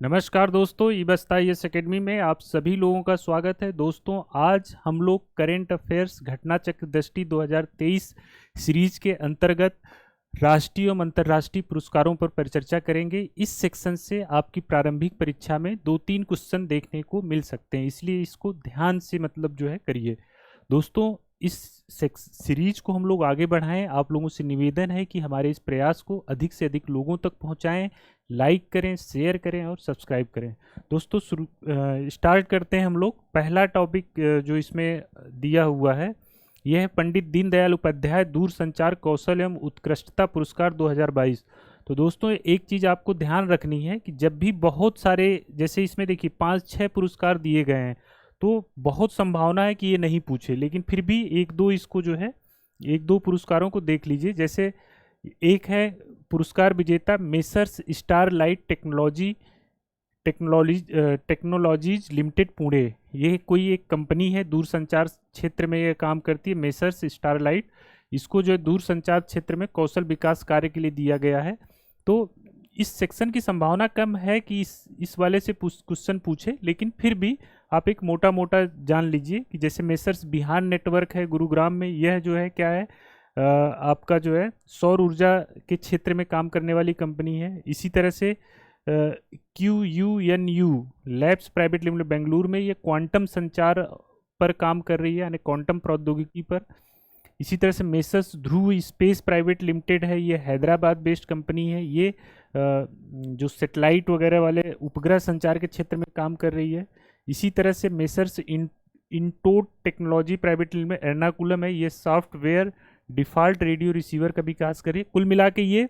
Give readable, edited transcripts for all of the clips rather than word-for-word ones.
नमस्कार दोस्तों, ई बस्ता यस एकेडमी में आप सभी लोगों का स्वागत है। दोस्तों, आज हम लोग करेंट अफेयर्स घटना चक्र दृष्टि 2023 सीरीज के अंतर्गत राष्ट्रीय एवं अंतर्राष्ट्रीय पुरस्कारों पर परिचर्चा करेंगे। इस सेक्शन से आपकी प्रारंभिक परीक्षा में 2-3 क्वेश्चन देखने को मिल सकते हैं, इसलिए इसको ध्यान से करिए। दोस्तों, इस सीरीज को हम लोग आगे बढ़ाएं। आप लोगों से निवेदन है कि हमारे इस प्रयास को अधिक से अधिक लोगों तक पहुंचाएं, लाइक करें, शेयर करें और सब्सक्राइब करें। दोस्तों, स्टार्ट करते हैं हम लोग। पहला टॉपिक जो इसमें दिया हुआ है यह है पंडित दीनदयाल उपाध्याय दूरसंचार कौशल एवं उत्कृष्टता पुरस्कार 2022। तो दोस्तों, एक चीज़ आपको ध्यान रखनी है कि जब भी बहुत सारे, जैसे इसमें देखिए 5-6 पुरस्कार दिए गए हैं, तो बहुत संभावना है कि ये नहीं पूछे, लेकिन फिर भी एक दो इसको जो है, एक दो पुरस्कारों को देख लीजिए। जैसे एक है पुरस्कार विजेता messrs starlight technologies limited Pune. ये कोई एक कंपनी है, दूरसंचार क्षेत्र में ये काम करती है, मेसर्स स्टारलाइट। इसको जो है दूरसंचार क्षेत्र में कौशल विकास कार्य के लिए दिया गया है। तो इस सेक्शन की संभावना कम है कि इस वाले से क्वेश्चन पूछे, लेकिन फिर भी आप एक मोटा मोटा जान लीजिए कि जैसे मेसर्स बिहान नेटवर्क है गुरुग्राम में, यह जो है क्या है, आपका जो है सौर ऊर्जा के क्षेत्र में काम करने वाली कंपनी है। इसी तरह से QUNU labs private limited Bengaluru में ये क्वांटम संचार पर काम कर रही है, यानी क्वांटम प्रौद्योगिकी पर। इसी तरह से मेसर्स ध्रुव स्पेस प्राइवेट लिमिटेड है, ये हैदराबाद बेस्ड कंपनी है। ये जो सेटेलाइट वगैरह वाले उपग्रह संचार के क्षेत्र में काम कर रही है। इसी तरह से मेसर्स इंटोट टेक्नोलॉजी प्राइवेट लिमिटेड एर्नाकुलम है, ये सॉफ्टवेयर डिफ़ॉल्ट रेडियो रिसीवर का विकास कर रही है। कुल मिला के ये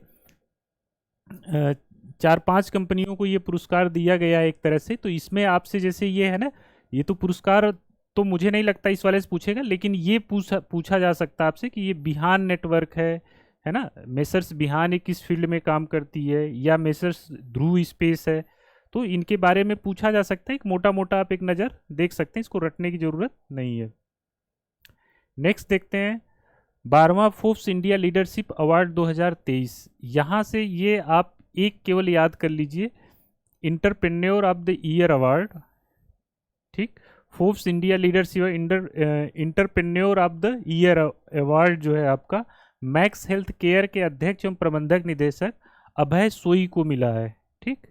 4-5 कंपनियों को ये पुरस्कार दिया गया है एक तरह से। तो इसमें आपसे जैसे ये है ना, ये तो पुरस्कार तो मुझे नहीं लगता इस वाले से पूछेगा, लेकिन ये पूछा जा सकता है आपसे कि ये बिहान नेटवर्क है ना, मेसर्स बिहान किस फील्ड में काम करती है, या मेसर्स ध्रुव स्पेस है। तो इनके बारे में पूछा जा सकता है, एक मोटा मोटा आप एक नज़र देख सकते हैं, इसको रटने की ज़रूरत नहीं है। नेक्स्ट देखते हैं 12वां फोर्ब्स इंडिया लीडरशिप अवार्ड 2023। यहाँ से ये आप एक केवल याद कर लीजिए, entrepreneur of the year award. ठीक, Forbes India leadership entrepreneur of the year award जो है आपका मैक्स हेल्थ केयर के अध्यक्ष एवं प्रबंधक निदेशक अभय सोई को मिला है। ठीक,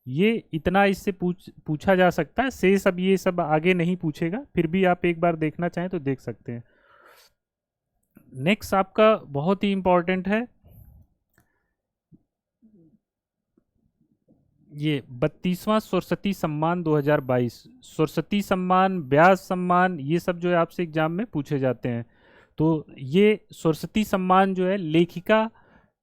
ये इतना इससे पूछा जा सकता है, से सब ये सब आगे नहीं पूछेगा, फिर भी आप एक बार देखना चाहें तो देख सकते हैं। नेक्स्ट आपका बहुत ही इंपॉर्टेंट है, ये 32वां सरस्वती सम्मान 2022। सरस्वती सम्मान, व्यास सम्मान, ये सब जो है आपसे एग्जाम में पूछे जाते हैं। तो ये सरस्वती सम्मान जो है लेखिका,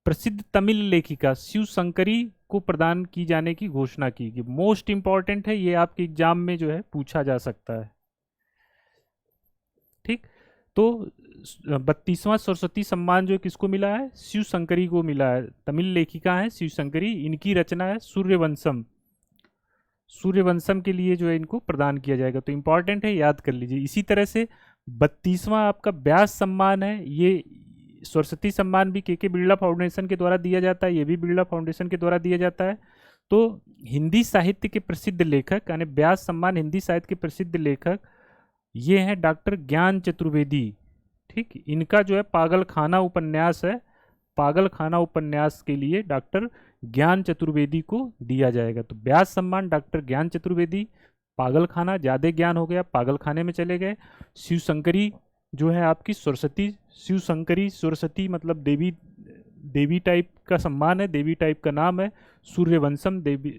प्रसिद्ध तमिल लेखिका शिव शंकरी को प्रदान की जाने की घोषणा की गई। मोस्ट इंपॉर्टेंट है, ये आपके एग्जाम में जो है पूछा जा सकता है। ठीक, तो 32वां सरस्वती सम्मान जो किसको मिला है, शिव शंकरी को मिला है। तमिल लेखिका है शिव शंकरी, इनकी रचना है सूर्यवंशम। सूर्यवंशम के लिए जो है इनको प्रदान किया जाएगा, तो इंपॉर्टेंट है, याद कर लीजिए। इसी तरह से 32वां आपका व्यास सम्मान है। ये सरस्वती सम्मान भी के बिरला फाउंडेशन के द्वारा दिया जाता है, ये भी बिरला फाउंडेशन के द्वारा दिया जाता है। तो हिंदी साहित्य के प्रसिद्ध लेखक, यानी व्यास सम्मान हिंदी साहित्य के प्रसिद्ध लेखक ये हैं डॉक्टर ज्ञान चतुर्वेदी। ठीक, इनका जो है पागलखाना उपन्यास है, पागलखाना उपन्यास के लिए डॉक्टर ज्ञान चतुर्वेदी को दिया जाएगा। तो व्यास सम्मान डॉक्टर ज्ञान चतुर्वेदी, पागलखाना ज़्यादा ज्ञान हो गया, पागलखाने में चले गए। शिव शंकरी जो है आपकी सरस्वती, शिव शंकरी सरस्वती मतलब देवी, देवी टाइप का सम्मान है, देवी टाइप का नाम है। सूर्यवंशम देवी,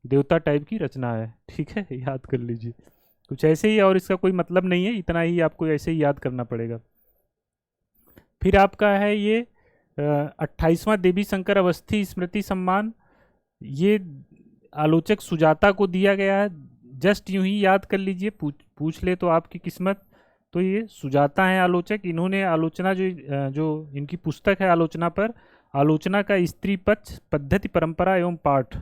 देवता टाइप की रचना है। ठीक है, याद कर लीजिए कुछ ऐसे ही, और इसका कोई मतलब नहीं है, इतना ही आपको ऐसे ही याद करना पड़ेगा। फिर आपका है ये 28वां देवी शंकर अवस्थी स्मृति सम्मान, ये आलोचक सुजाता को दिया गया है। जस्ट यूं ही याद कर लीजिए, पूछ ले तो आपकी किस्मत। तो ये सुजाता हैं आलोचक, इन्होंने आलोचना जो इनकी पुस्तक है आलोचना पर, आलोचना का स्त्री पक्ष पद्धति परंपरा एवं पाठ।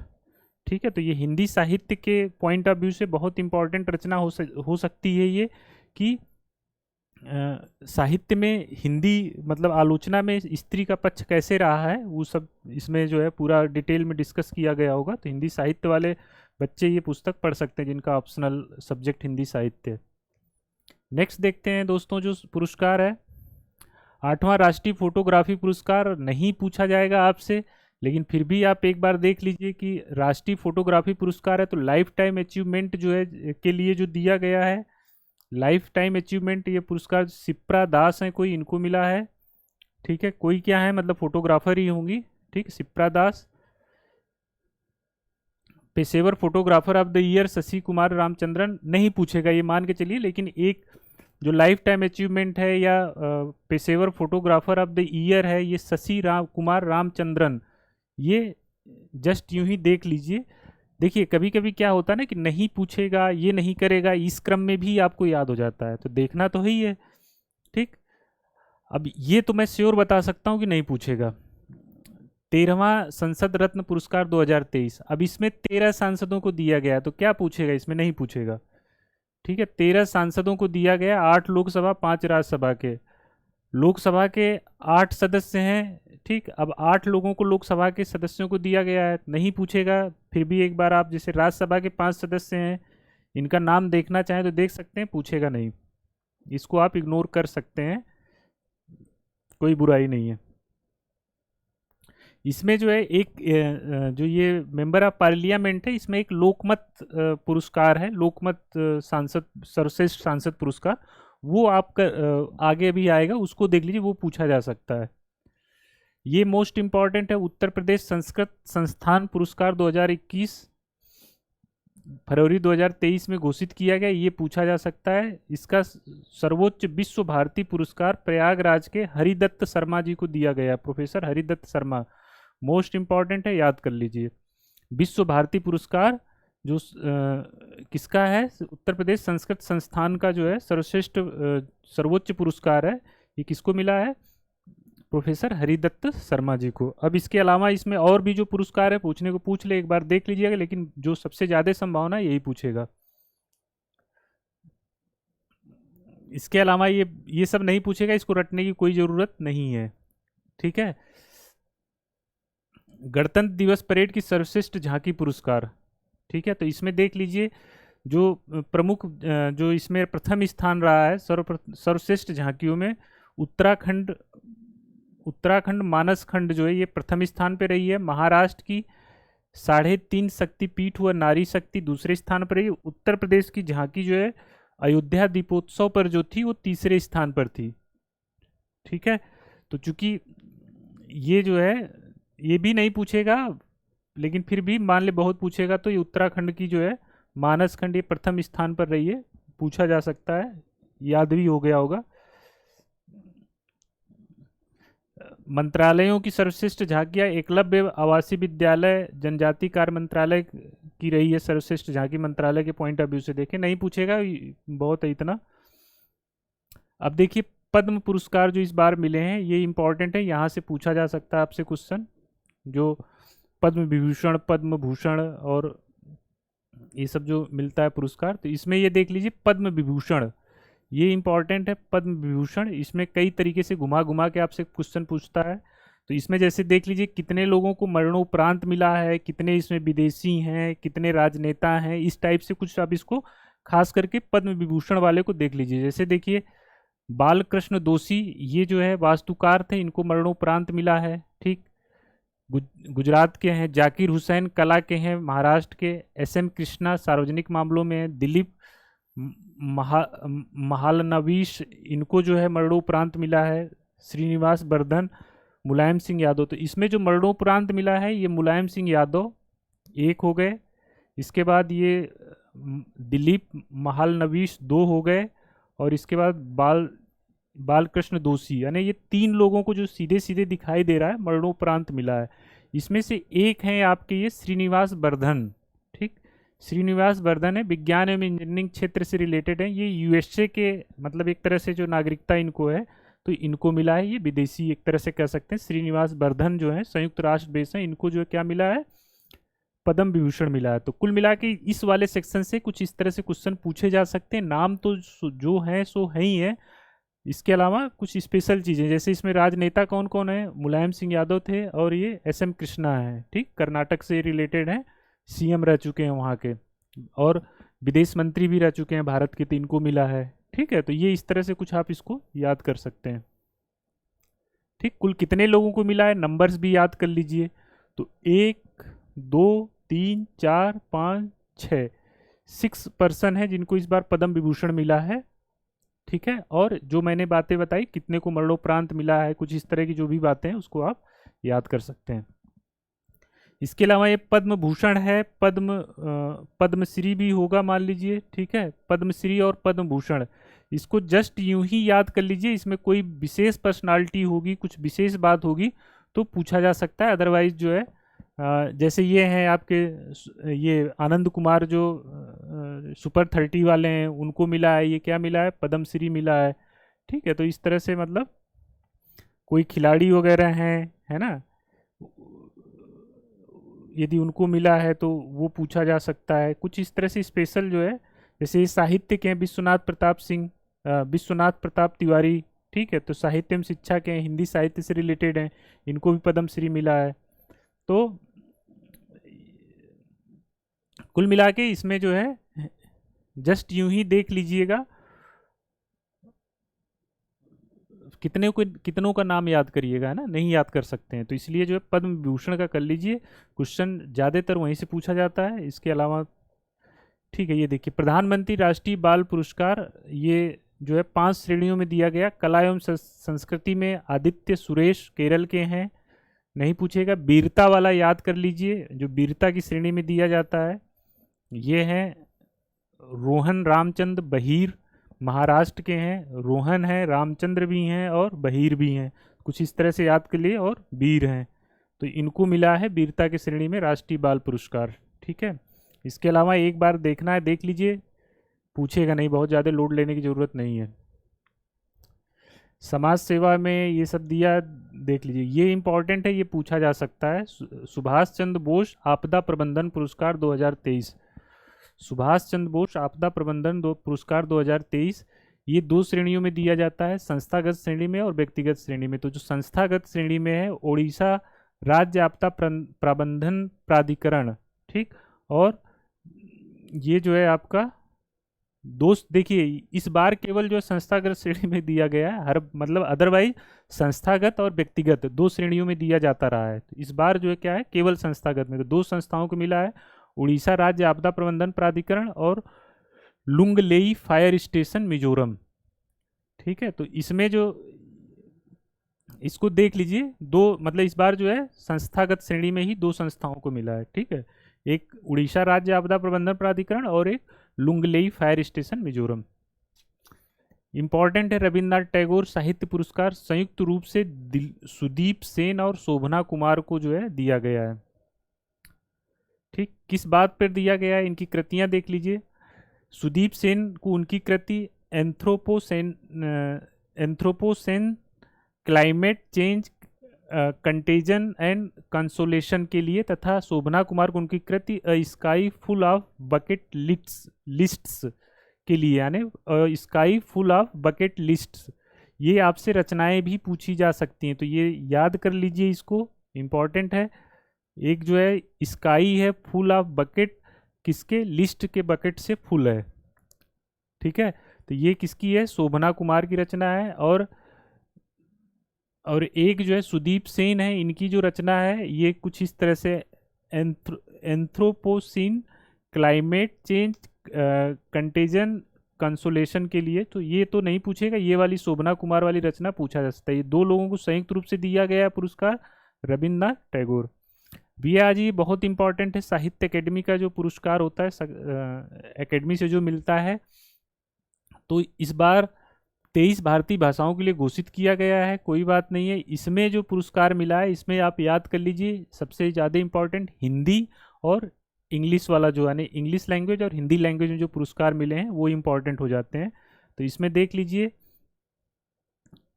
ठीक है, तो ये हिंदी साहित्य के पॉइंट ऑफ व्यू से बहुत इंपॉर्टेंट रचना हो सकती है ये, कि साहित्य में हिंदी मतलब आलोचना में स्त्री का पक्ष कैसे रहा है वो सब इसमें जो है पूरा डिटेल में डिस्कस किया गया होगा। तो हिंदी साहित्य वाले बच्चे ये पुस्तक पढ़ सकते हैं जिनका ऑप्शनल सब्जेक्ट हिंदी साहित्य है। नेक्स्ट देखते हैं दोस्तों जो पुरस्कार है, 8वां राष्ट्रीय फोटोग्राफी पुरस्कार। नहीं पूछा जाएगा आपसे, लेकिन फिर भी आप एक बार देख लीजिए कि राष्ट्रीय फोटोग्राफी पुरस्कार है तो लाइफ टाइम अचीवमेंट जो है के लिए जो दिया गया है, लाइफ टाइम अचीवमेंट, ये पुरस्कार सिप्रा दास हैं कोई, इनको मिला है। ठीक है, कोई क्या है मतलब फोटोग्राफर ही होंगी। ठीक, सिप्रा दास। पेशेवर photographer of the year Shashi Kumar Ramachandran, नहीं पूछेगा ये मान के चलिए, लेकिन एक जो लाइफ टाइम अचीवमेंट है या पेशेवर फोटोग्राफर ऑफ द ईयर है ये शशि कुमार रामचंद्रन, ये जस्ट यूं ही देख लीजिए। देखिए कभी कभी क्या होता है ना कि नहीं पूछेगा, ये नहीं करेगा, इस क्रम में भी आपको याद हो जाता है, तो देखना तो है ही है। ठीक, अब ये तो मैं श्योर बता सकता हूँ कि नहीं पूछेगा। 13वां संसद रत्न पुरस्कार 2023, अब इसमें 13 सांसदों को दिया गया, तो क्या पूछेगा इसमें, नहीं पूछेगा। ठीक है, 13 सांसदों को दिया गया, 8 लोकसभा 5 राज्यसभा के। लोकसभा के 8 सदस्य हैं। ठीक, अब 8 लोगों को लोकसभा के सदस्यों को दिया गया है, नहीं पूछेगा। फिर भी एक बार आप जैसे राज्यसभा के 5 सदस्य हैं, इनका नाम देखना चाहें तो देख सकते हैं, पूछेगा नहीं, इसको आप इग्नोर कर सकते हैं, कोई बुराई नहीं है। इसमें जो है एक जो ये मेंबर ऑफ पार्लियामेंट है, इसमें एक लोकमत पुरस्कार है, लोकमत सांसद सर्वश्रेष्ठ सांसद पुरस्कार, वो आपका आगे भी आएगा, उसको देख लीजिए, वो पूछा जा सकता है। ये मोस्ट इंपॉर्टेंट है, उत्तर प्रदेश संस्कृत संस्थान पुरस्कार 2021 फरवरी 2023 में घोषित किया गया, ये पूछा जा सकता है। इसका सर्वोच्च विश्व भारती पुरस्कार प्रयागराज के हरिदत्त शर्मा जी को दिया गया, professor Haridatt Sharma, most important है, याद कर लीजिए। विश्व भारती पुरस्कार जो किसका है, उत्तर प्रदेश संस्कृत संस्थान का जो है सर्वश्रेष्ठ सर्वोच्च पुरस्कार है, ये किसको मिला है, प्रोफेसर हरिदत्त शर्मा जी को। अब इसके अलावा इसमें और भी जो पुरस्कार है पूछने को पूछ ले, एक बार देख लीजिएगा, लेकिन जो सबसे ज़्यादा संभावना है यही पूछेगा। इसके अलावा ये सब नहीं पूछेगा, इसको रटने की कोई ज़रूरत नहीं है। ठीक है, गणतंत्र दिवस परेड की सर्वश्रेष्ठ झांकी पुरस्कार। ठीक है, तो इसमें देख लीजिए जो प्रमुख जो इसमें प्रथम स्थान रहा है सर्वश्रेष्ठ झांकियों में, उत्तराखंड उत्तराखंड मानस खंड जो है ये प्रथम स्थान पे रही है। महाराष्ट्र की 3.5 शक्तिपीठ व नारी शक्ति दूसरे स्थान पर रही। उत्तर प्रदेश की झांकी जो है अयोध्या दीपोत्सव पर जो थी वो तीसरे स्थान पर थी। ठीक है, तो चूंकि ये जो है ये भी नहीं पूछेगा, लेकिन फिर भी मान ले बहुत पूछेगा, तो ये उत्तराखंड की जो है मानस खंड ये प्रथम स्थान पर रही है, पूछा जा सकता है, याद भी हो गया होगा। मंत्रालयों की सर्वश्रेष्ठ झांकियां, एकलव्य आवासीय विद्यालय जनजाति कार्य मंत्रालय की रही है सर्वश्रेष्ठ झांकी, मंत्रालय के पॉइंट ऑफ व्यू से देखें, नहीं पूछेगा, बहुत है इतना। अब देखिए पद्म पुरस्कार जो इस बार मिले हैं ये इंपॉर्टेंट है, यहाँ से पूछा जा सकता है आपसे क्वेश्चन, जो पद्म विभूषण पद्म भूषण और ये सब जो मिलता है पुरस्कार, तो इसमें ये देख लीजिए पद्म विभूषण, ये इंपॉर्टेंट है पद्म विभूषण। इसमें कई तरीके से घुमा घुमा के आपसे क्वेश्चन पूछता है, तो इसमें जैसे देख लीजिए कितने लोगों को मरणोपरांत मिला है, कितने इसमें विदेशी हैं, कितने राजनेता हैं, इस टाइप से कुछ आप इसको खास करके पद्म विभूषण वाले को देख लीजिए। जैसे देखिए बालकृष्ण दोषी, ये जो है वास्तुकार थे, इनको मरणोपरांत मिला है। ठीक, गुजरात के हैं जाकिर हुसैन, कला के हैं महाराष्ट्र के। SM कृष्णा सार्वजनिक मामलों में है। दिलीप महालनवीश, इनको जो है मरणोपरांत मिला है। श्रीनिवास बर्धन, मुलायम सिंह यादव, तो इसमें जो मरणोपरांत मिला है ये मुलायम सिंह यादव एक हो गए, इसके बाद ये दिलीप महालनवीश 2 हो गए, और इसके बाद बालकृष्ण दोषी, यानी ये 3 लोगों को जो सीधे सीधे दिखाई दे रहा है मरणोपरांत मिला है। इसमें से एक है आपके ये श्रीनिवास बर्धन। ठीक, श्रीनिवास बर्धन है, विज्ञान एवं इंजीनियरिंग क्षेत्र से रिलेटेड है, ये USA के मतलब एक तरह से जो नागरिकता इनको है तो इनको मिला है, ये विदेशी एक तरह से कह सकते हैं। श्रीनिवास बर्धन जो है संयुक्त राष्ट्र बेस है, इनको जो है क्या मिला है, पद्म विभूषण मिला है। तो कुल मिला के इस वाले सेक्शन से कुछ इस तरह से क्वेश्चन पूछे जा सकते हैं। नाम तो जो है सो है ही है, इसके अलावा कुछ स्पेशल चीज़ें, जैसे इसमें राजनेता कौन कौन है, मुलायम सिंह यादव थे और ये एस एम कृष्णा है, ठीक, कर्नाटक से रिलेटेड हैं, सीएम रह चुके हैं वहाँ के, और विदेश मंत्री भी रह चुके हैं भारत के, तो इनको मिला है। ठीक है, तो ये इस तरह से कुछ आप इसको याद कर सकते हैं। ठीक, कुल कितने लोगों को मिला है, नंबर्स भी याद कर लीजिए। तो 1 2 3 4 5 6, 6 पर्सन है जिनको इस बार पद्म विभूषण मिला है। ठीक है, और जो मैंने बातें बताई कितने को मरणोपरांत मिला है, कुछ इस तरह की जो भी बातें हैं उसको आप याद कर सकते हैं। इसके अलावा ये पद्म भूषण है, पद्मश्री भी होगा मान लीजिए। ठीक है, पद्मश्री और पद्म भूषण, इसको जस्ट यूं ही याद कर लीजिए, इसमें कोई विशेष पर्सनालिटी होगी, कुछ विशेष बात होगी तो पूछा जा सकता है, अदरवाइज जो है जैसे ये हैं आपके ये आनंद कुमार जो सुपर 30 वाले हैं उनको मिला है, ये क्या मिला है, पद्मश्री मिला है। ठीक है, तो इस तरह से मतलब कोई खिलाड़ी वगैरह हैं, है ना, यदि उनको मिला है तो वो पूछा जा सकता है, कुछ इस तरह से स्पेशल जो है। जैसे ये साहित्य के हैं, विश्वनाथ प्रताप सिंह, विश्वनाथ प्रताप तिवारी, ठीक है, तो साहित्य एवं शिक्षा के हैं, हिंदी साहित्य से रिलेटेड हैं, इनको भी पद्मश्री मिला है। तो कुल मिला के इसमें जो है जस्ट यूं ही देख लीजिएगा, कितनों का नाम याद करिएगा, है ना, नहीं याद कर सकते हैं, तो इसलिए जो है पद्म विभूषण का कर लीजिए, क्वेश्चन ज़्यादातर वहीं से पूछा जाता है। इसके अलावा ठीक है, ये देखिए प्रधानमंत्री राष्ट्रीय बाल पुरस्कार, ये जो है 5 श्रेणियों में दिया गया। कला एवं संस्कृति में आदित्य सुरेश केरल के हैं, नहीं पूछेगा। वीरता वाला याद कर लीजिए, जो वीरता की श्रेणी में दिया जाता है, ये हैं रोहन रामचंद्र बहीर, महाराष्ट्र के हैं, रोहन है, रामचंद्र भी हैं और बहीर भी हैं, कुछ इस तरह से याद कर लिए, और वीर हैं, तो इनको मिला है वीरता की श्रेणी में राष्ट्रीय बाल पुरस्कार। ठीक है, इसके अलावा एक बार देखना है, देख लीजिए, पूछेगा नहीं, बहुत ज़्यादा लोड लेने की ज़रूरत नहीं है। समाज सेवा में ये सब दिया, देख लीजिए, ये इंपॉर्टेंट है, ये पूछा जा सकता है। सुभाष चंद्र बोस आपदा प्रबंधन पुरस्कार 2023, सुभाष चंद्र बोस आपदा प्रबंधन पुरस्कार 2023, ये 2 श्रेणियों में दिया जाता है, संस्थागत श्रेणी में और व्यक्तिगत श्रेणी में। तो जो संस्थागत श्रेणी में है, ओडिशा राज्य आपदा प्रबंधन प्राधिकरण, ठीक, और ये जो है आपका दोस्त, देखिए इस बार केवल जो संस्थागत श्रेणी में दिया गया है, हर मतलब अदरवाइज संस्थागत और व्यक्तिगत 2 श्रेणियों में दिया जाता रहा है, तो इस बार जो है क्या है, केवल संस्थागत में, तो 2 संस्थाओं को मिला है, उड़ीसा राज्य आपदा प्रबंधन प्राधिकरण और लुंगलेई फायर स्टेशन मिजोरम। ठीक है, तो इसमें जो इसको देख लीजिए, 2 मतलब इस बार जो है संस्थागत श्रेणी में ही 2 संस्थाओं को मिला है। ठीक है, एक उड़ीसा राज्य आपदा प्रबंधन प्राधिकरण और एक Lunglei fire station Mizoram. Important है, रविन्द्रनाथ टैगोर साहित्य पुरस्कार संयुक्त रूप से सुदीप सेन और शोभना कुमार को जो है दिया गया है। ठीक, किस बात पर दिया गया है, इनकी कृतियां देख लीजिए। सुदीप सेन को उनकी कृति Anthropocene climate change contagion and consolation के लिए, तथा शोभना कुमार को उनकी कृति a sky full of bucket lists के लिए, यानी sky full of bucket lists. ये आपसे रचनाएं भी पूछी जा सकती हैं, तो ये याद कर लीजिए, इसको इम्पॉर्टेंट है। एक जो है स्काई है, फुल ऑफ बकेट, किसके, लिस्ट के बकेट से फुल है। ठीक है, तो ये किसकी है, शोभना कुमार की रचना है। और एक जो है सुदीप सेन है, इनकी जो रचना है ये कुछ इस तरह से anthropocene climate change contagion consolation के लिए, तो ये तो नहीं पूछेगा, ये वाली शोभना कुमार वाली रचना पूछा जा सकता है। ये 2 लोगों को संयुक्त रूप से दिया गया पुरस्कार, रविन्द्रनाथ टैगोर। भैया जी बहुत इंपॉर्टेंट है, साहित्य अकेडमी का जो पुरस्कार होता है अकेडमी से जो मिलता है, तो इस बार 23 भारतीय भाषाओं के लिए घोषित किया गया है, कोई बात नहीं है। इसमें जो पुरस्कार मिला है, इसमें आप याद कर लीजिए, सबसे ज़्यादा इंपॉर्टेंट हिंदी और इंग्लिश वाला, जो यानी इंग्लिश लैंग्वेज और हिंदी लैंग्वेज में जो पुरस्कार मिले हैं वो इंपॉर्टेंट हो जाते हैं। तो इसमें देख लीजिए,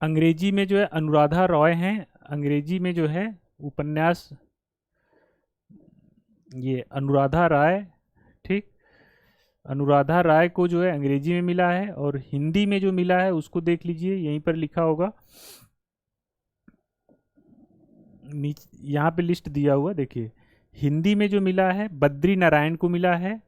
अंग्रेजी में जो है अनुराधा रॉय हैं, अंग्रेजी में जो है उपन्यास ये अनुराधा राय, ठीक, अनुराधा राय को जो है अंग्रेजी में मिला है, और हिंदी में जो मिला है उसको देख लीजिए, यहीं पर लिखा होगा, यहाँ पे लिस्ट दिया हुआ देखिए। हिंदी में जो मिला है बद्री नारायण को मिला है,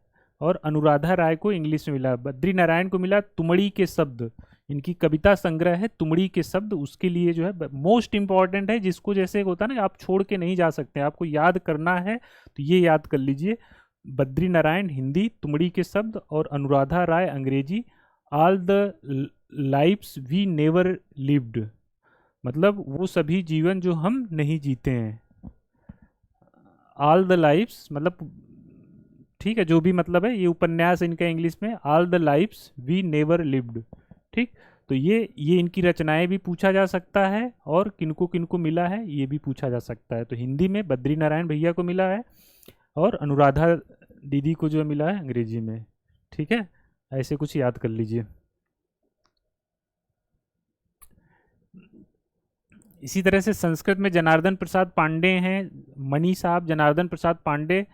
और अनुराधा राय को इंग्लिश में मिला। बद्री नारायण को मिला तुमड़ी के शब्द, इनकी कविता संग्रह है तुमड़ी के शब्द, उसके लिए जो है मोस्ट इंपॉर्टेंट है, जिसको जैसे होता है ना आप छोड़ के नहीं जा सकते, आपको याद करना है तो ये याद कर लीजिए। बद्री नारायण हिंदी तुमड़ी के शब्द, और अनुराधा राय अंग्रेजी, all the lives we never lived, मतलब वो सभी जीवन जो हम नहीं जीते हैं। ऑल द लाइफ्स मतलब, ठीक है, जो भी मतलब है, ये उपन्यास इनका इंग्लिश में, all the lives we never lived. ठीक, तो ये इनकी रचनाएं भी पूछा जा सकता है, और किनको किनको मिला है ये भी पूछा जा सकता है। तो हिंदी में बद्री नारायण भैया को मिला है, और अनुराधा दीदी को जो मिला है अंग्रेजी में। ठीक है, ऐसे कुछ याद कर लीजिए। इसी तरह से संस्कृत में जनार्दन प्रसाद पांडे हैं, मनी साहब जनार्दन प्रसाद पांडे,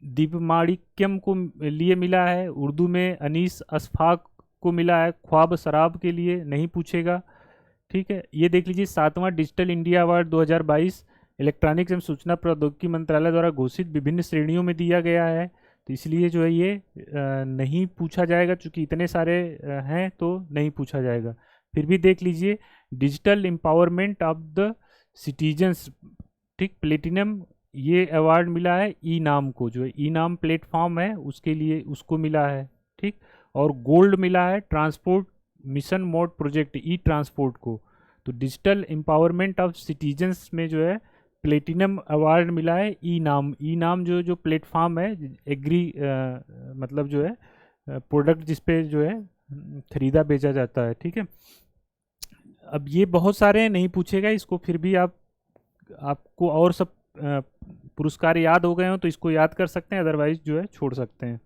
दीपमाणिक्यम को लिए मिला है। उर्दू में अनीस अशफाक को मिला है, ख्वाब शराब के लिए नहीं पूछेगा। ठीक है, ये देख लीजिए 7वां डिजिटल इंडिया अवार्ड 2022 इलेक्ट्रॉनिक्स एवं सूचना प्रौद्योगिकी मंत्रालय द्वारा घोषित विभिन्न श्रेणियों में दिया गया है, तो इसलिए जो है ये नहीं पूछा जाएगा, चूँकि इतने सारे हैं तो नहीं पूछा जाएगा। फिर भी देख लीजिए digital empowerment of the citizens, ठीक, प्लेटिनम ये अवार्ड मिला है ई नाम को, जो है ई नाम प्लेटफॉर्म है उसके लिए उसको मिला है। ठीक, और गोल्ड मिला है ट्रांसपोर्ट मिशन मोड प्रोजेक्ट ई ट्रांसपोर्ट को। तो डिजिटल एम्पावरमेंट ऑफ सिटीजन्स में जो है प्लेटिनम अवार्ड मिला है ई नाम जो प्लेटफॉर्म है, एग्री मतलब जो है प्रोडक्ट जिसपे जो है खरीदा बेचा जाता है। ठीक है, अब ये बहुत सारे नहीं पूछेगा इसको, फिर भी आपको और सब पुरस्कार याद हो गए हो तो इसको याद कर सकते हैं, अदरवाइज जो है छोड़ सकते हैं।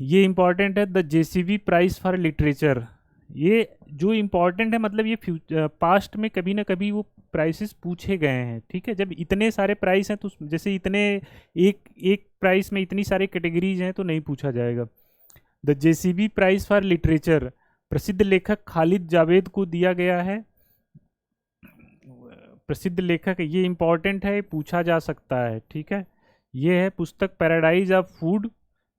ये इंपॉर्टेंट है, the JCB prize for literature. ये जो इम्पोर्टेंट है, मतलब ये पास्ट में कभी ना कभी वो प्राइसेस पूछे गए हैं। ठीक है, जब इतने सारे प्राइस हैं तो जैसे इतने एक प्राइस में इतनी सारी कैटेगरीज हैं तो नहीं पूछा जाएगा। The JCB prize for literature प्रसिद्ध लेखक खालिद जावेद को दिया गया है। प्रसिद्ध लेखक, ये इंपॉर्टेंट है, पूछा जा सकता है। ठीक है, ये है पुस्तक पैराडाइज ऑफ फूड।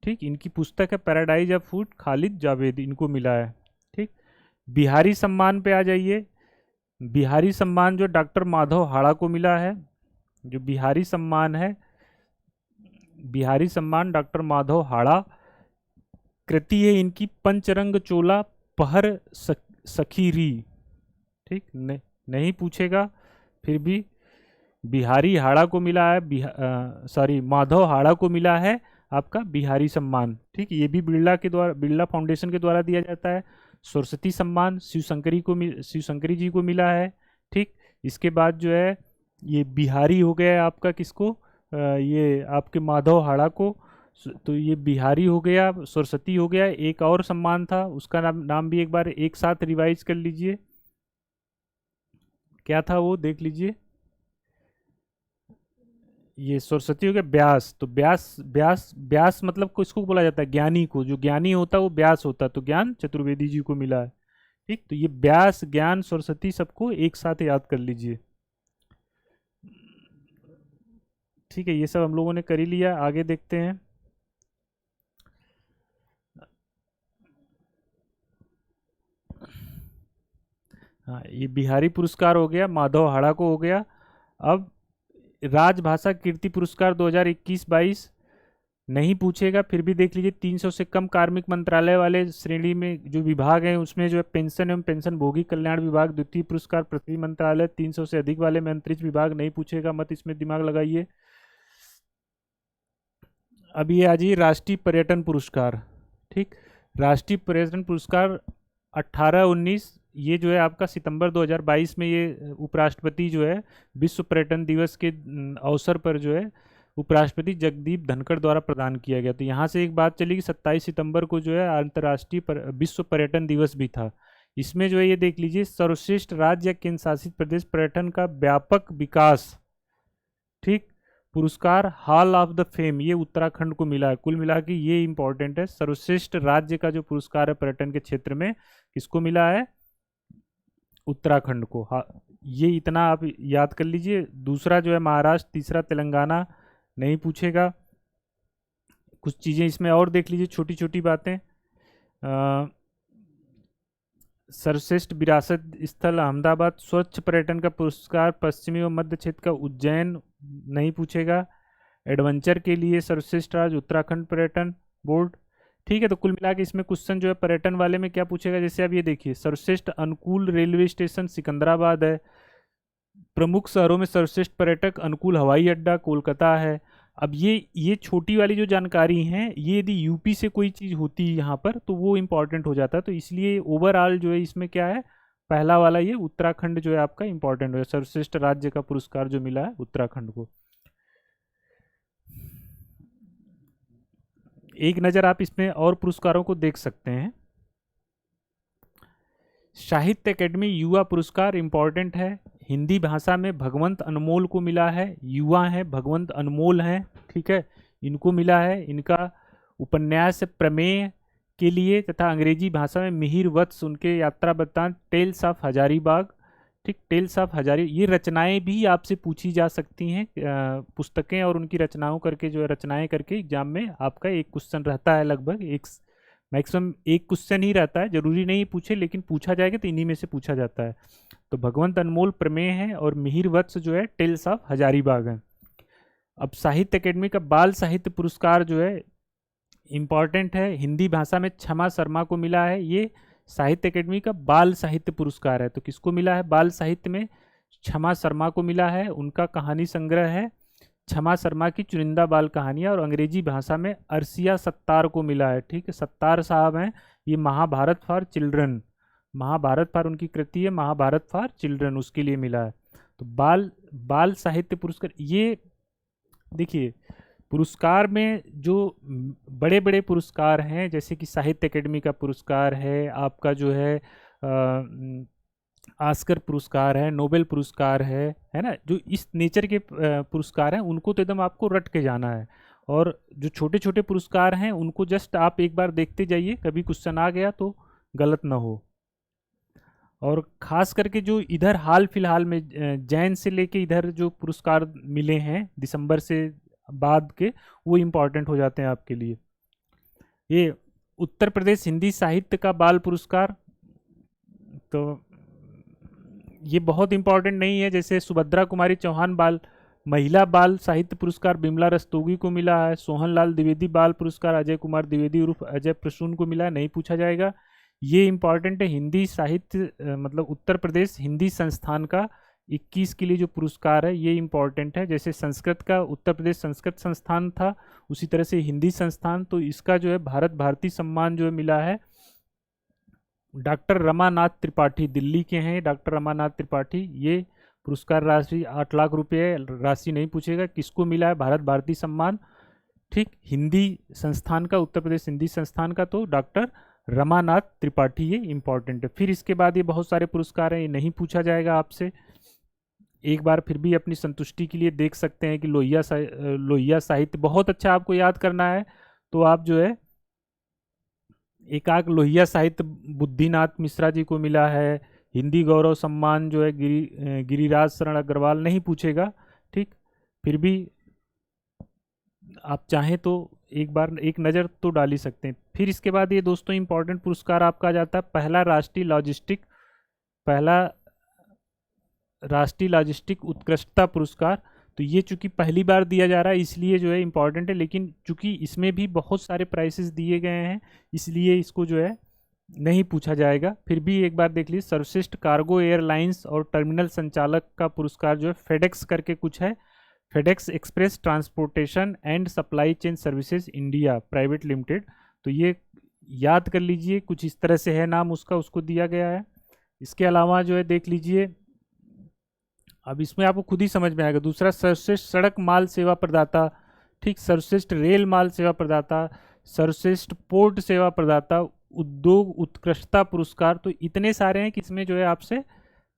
ठीक, इनकी पुस्तक है paradise of food, Khalid Javed इनको मिला है। ठीक, बिहारी सम्मान पे आ जाइए। बिहारी सम्मान जो डॉक्टर माधव हाड़ा को मिला है, जो बिहारी सम्मान है, बिहारी सम्मान डॉक्टर माधव हाड़ा। कृति है इनकी पंचरंग चोला पहर सखीरी। ठीक, नहीं पूछेगा, फिर भी बिहारी हाड़ा को मिला है, सॉरी माधव हाड़ा को मिला है आपका बिहारी सम्मान। ठीक, ये भी बिरला के द्वारा, बिरला फाउंडेशन के द्वारा दिया जाता है। सरस्वती सम्मान शिवशंकरी जी को मिला है। ठीक, इसके बाद जो है ये बिहारी हो गया आपका किसको, ये आपके माधव हाड़ा को, तो ये बिहारी हो गया, सरस्वती हो गया। एक और सम्मान था उसका नाम भी एक बार एक साथ रिवाइज कर लीजिए, क्या था वो देख लीजिए। ये सरस्वती हो गया व्यास, तो व्यास व्यास व्यास मतलब किसको बोला जाता है, ज्ञानी को, जो ज्ञानी होता है वो व्यास होता है, तो ज्ञान चतुर्वेदी जी को मिला है। ठीक, तो ये व्यास ज्ञान सरस्वती सबको एक साथ याद कर लीजिए। ठीक है, ये सब हम लोगों ने कर ही लिया, आगे देखते हैं। हाँ, ये बिहारी पुरस्कार हो गया, माधव हाड़ा को हो गया। अब राजभाषा कीर्ति पुरस्कार 2021-22 नहीं पूछेगा, फिर भी देख लीजिए 300 से कम कार्मिक मंत्रालय वाले श्रेणी में जो विभाग हैं उसमें जो है पेंशन एवं पेंशन भोगी कल्याण विभाग द्वितीय पुरस्कार पृथ्वी मंत्रालय। 300 से अधिक वाले में अंतरिक्ष विभाग नहीं पूछेगा, मत इसमें दिमाग लगाइए। अब ये आ जाइए राष्ट्रीय पर्यटन पुरस्कार। ठीक, राष्ट्रीय पर्यटन पुरस्कार 18-19, ये जो है आपका सितंबर 2022 में ये उपराष्ट्रपति जो है विश्व पर्यटन दिवस के अवसर पर जो है उपराष्ट्रपति जगदीप धनखड़ द्वारा प्रदान किया गया। तो यहाँ से एक बात चली कि 27 सितंबर को जो है अंतर्राष्ट्रीय विश्व पर्यटन दिवस भी था। इसमें जो है ये देख लीजिए सर्वश्रेष्ठ राज्य या केंद्र शासित प्रदेश पर्यटन का व्यापक विकास। ठीक, पुरस्कार हॉल ऑफ द फेम, ये उत्तराखंड को मिला है। कुल मिला के ये इंपॉर्टेंट है। सर्वश्रेष्ठ राज्य का जो पुरस्कार है पर्यटन के क्षेत्र में, किसको मिला है? उत्तराखंड को। हाँ, ये इतना आप याद कर लीजिए। दूसरा जो है महाराष्ट्र, तीसरा तेलंगाना, नहीं पूछेगा। कुछ चीज़ें इसमें और देख लीजिए, छोटी छोटी बातें। सर्वश्रेष्ठ विरासत स्थल अहमदाबाद, स्वच्छ पर्यटन का पुरस्कार पश्चिमी और मध्य क्षेत्र का उज्जैन, नहीं पूछेगा। एडवेंचर के लिए सर्वश्रेष्ठ राज्य उत्तराखंड पर्यटन बोर्ड। ठीक है, तो कुल मिला के इसमें क्वेश्चन जो है पर्यटन वाले में क्या पूछेगा, जैसे अब ये देखिए, सर्वश्रेष्ठ अनुकूल रेलवे स्टेशन सिकंदराबाद है। प्रमुख शहरों में सर्वश्रेष्ठ पर्यटक अनुकूल हवाई अड्डा कोलकाता है। अब ये छोटी वाली जो जानकारी हैं, ये यदि यूपी से कोई चीज़ होती है यहाँ पर तो वो इम्पॉर्टेंट हो जाता है। तो इसलिए ओवरऑल जो है इसमें क्या है, पहला वाला ये उत्तराखंड जो है आपका इम्पॉर्टेंट है। सर्वश्रेष्ठ राज्य का पुरस्कार जो मिला है उत्तराखंड को। एक नज़र आप इसमें और पुरस्कारों को देख सकते हैं। साहित्य अकेडमी युवा पुरस्कार इम्पॉर्टेंट है। हिंदी भाषा में भगवंत अनमोल को मिला है। युवा हैं, भगवंत अनमोल हैं, ठीक है, इनको मिला है। इनका उपन्यास प्रमेय के लिए, तथा अंग्रेजी भाषा में मिहिर वत्स उनके यात्रा वृत्तांत टेल्स ऑफ हजारीबाग, ठीक, टेल्स ऑफ हजारी। ये रचनाएं भी आपसे पूछी जा सकती हैं। पुस्तकें और उनकी रचनाओं करके जो है रचनाएं करके एग्जाम में आपका एक क्वेश्चन रहता है, लगभग एक मैक्सिमम एक क्वेश्चन ही रहता है, जरूरी नहीं पूछे, लेकिन पूछा जाएगा तो इन्हीं में से पूछा जाता है। तो भगवंत अनमोल प्रमेय है और मिहिर वत्स जो है टेल्स ऑफ हजारीबाग है। अब साहित्य अकेडमी का बाल साहित्य पुरस्कार जो है इम्पॉर्टेंट है। हिंदी भाषा में क्षमा शर्मा को मिला है। ये साहित्य अकेडमी का बाल साहित्य पुरस्कार है। तो किसको मिला है? बाल साहित्य में क्षमा शर्मा को मिला है। उनका कहानी संग्रह है क्षमा शर्मा की चुनिंदा बाल कहानियाँ, और अंग्रेजी भाषा में अर्सिया सत्तार को मिला है। ठीक है, सत्तार साहब हैं, ये Mahabharata for children, Mahabharata for उनकी कृति है, महाभारत फॉर चिल्ड्रन, उसके लिए मिला है। तो बाल साहित्य पुरस्कार, ये देखिए पुरस्कार में जो बड़े बड़े पुरस्कार हैं, जैसे कि साहित्य अकेडमी का पुरस्कार है, आपका जो है ऑस्कर पुरस्कार है, नोबेल पुरस्कार है ना, जो इस नेचर के पुरस्कार हैं उनको तो एकदम आपको रट के जाना है। और जो छोटे छोटे पुरस्कार हैं उनको जस्ट आप एक बार देखते जाइए, कभी क्वेश्चन आ गया तो गलत ना हो। और ख़ास करके जो इधर हाल फिलहाल में जैन से लेके इधर जो पुरस्कार मिले हैं दिसंबर से बाद के, वो इम्पॉर्टेंट हो जाते हैं आपके लिए। ये उत्तर प्रदेश हिंदी साहित्य का बाल पुरस्कार, तो ये बहुत इम्पॉर्टेंट नहीं है। जैसे सुभद्रा कुमारी चौहान बाल महिला बाल साहित्य पुरस्कार बिमला रस्तोगी को मिला है। सोहनलाल द्विवेदी बाल पुरस्कार अजय कुमार द्विवेदी उर्फ अजय प्रसून को मिला है, नहीं पूछा जाएगा। ये इम्पॉर्टेंट है, हिंदी साहित्य मतलब उत्तर प्रदेश हिंदी संस्थान का 21 के लिए जो पुरस्कार है ये इम्पॉर्टेंट है। जैसे संस्कृत का उत्तर प्रदेश संस्कृत संस्थान था, उसी तरह से हिंदी संस्थान, तो इसका जो है भारत भारती सम्मान जो है मिला है डॉक्टर रमानाथ त्रिपाठी, दिल्ली के हैं डॉक्टर रमानाथ त्रिपाठी। ये पुरस्कार राशि 8 लाख रुपये, राशि नहीं पूछेगा। किसको मिला है? भारत भारती सम्मान, ठीक, हिंदी संस्थान का, उत्तर प्रदेश हिंदी संस्थान का, तो डॉक्टर रमानाथ त्रिपाठी, ये इंपॉर्टेंट है। फिर इसके बाद ये बहुत सारे पुरस्कार हैं, ये नहीं पूछा जाएगा आपसे। एक बार फिर भी अपनी संतुष्टि के लिए देख सकते हैं कि लोहिया साहित्य बहुत अच्छा आपको याद करना है, तो आप जो है एकाक लोहिया साहित्य बुद्धिनाथ मिश्रा जी को मिला है। हिंदी गौरव सम्मान जो है गिरिराज शरण अग्रवाल, नहीं पूछेगा, ठीक। फिर भी आप चाहें तो एक बार एक नज़र तो डाल ही सकते हैं। फिर इसके बाद ये दोस्तों इंपॉर्टेंट पुरस्कार आपका आ जाता है पहला राष्ट्रीय लॉजिस्टिक उत्कृष्टता पुरस्कार। तो ये चूंकि पहली बार दिया जा रहा है इसलिए जो है इम्पॉर्टेंट है, लेकिन चूंकि इसमें भी बहुत सारे प्राइसेस दिए गए हैं इसलिए इसको जो है नहीं पूछा जाएगा। फिर भी एक बार देख लीजिए, सर्वश्रेष्ठ कार्गो एयरलाइंस और टर्मिनल संचालक का पुरस्कार जो है फेडेक्स करके कुछ है, FedEx express transportation and supply chain services India private limited. तो ये याद कर लीजिए, कुछ इस तरह से है नाम उसका, उसको दिया गया है। इसके अलावा जो है देख लीजिए, अब इसमें आपको खुद ही समझ में आएगा। दूसरा सर्वश्रेष्ठ सड़क माल सेवा प्रदाता, ठीक, सर्वश्रेष्ठ रेल माल सेवा प्रदाता, सर्वश्रेष्ठ पोर्ट सेवा प्रदाता, उद्योग उत्कृष्टता पुरस्कार। तो इतने सारे हैं कि इसमें जो है आपसे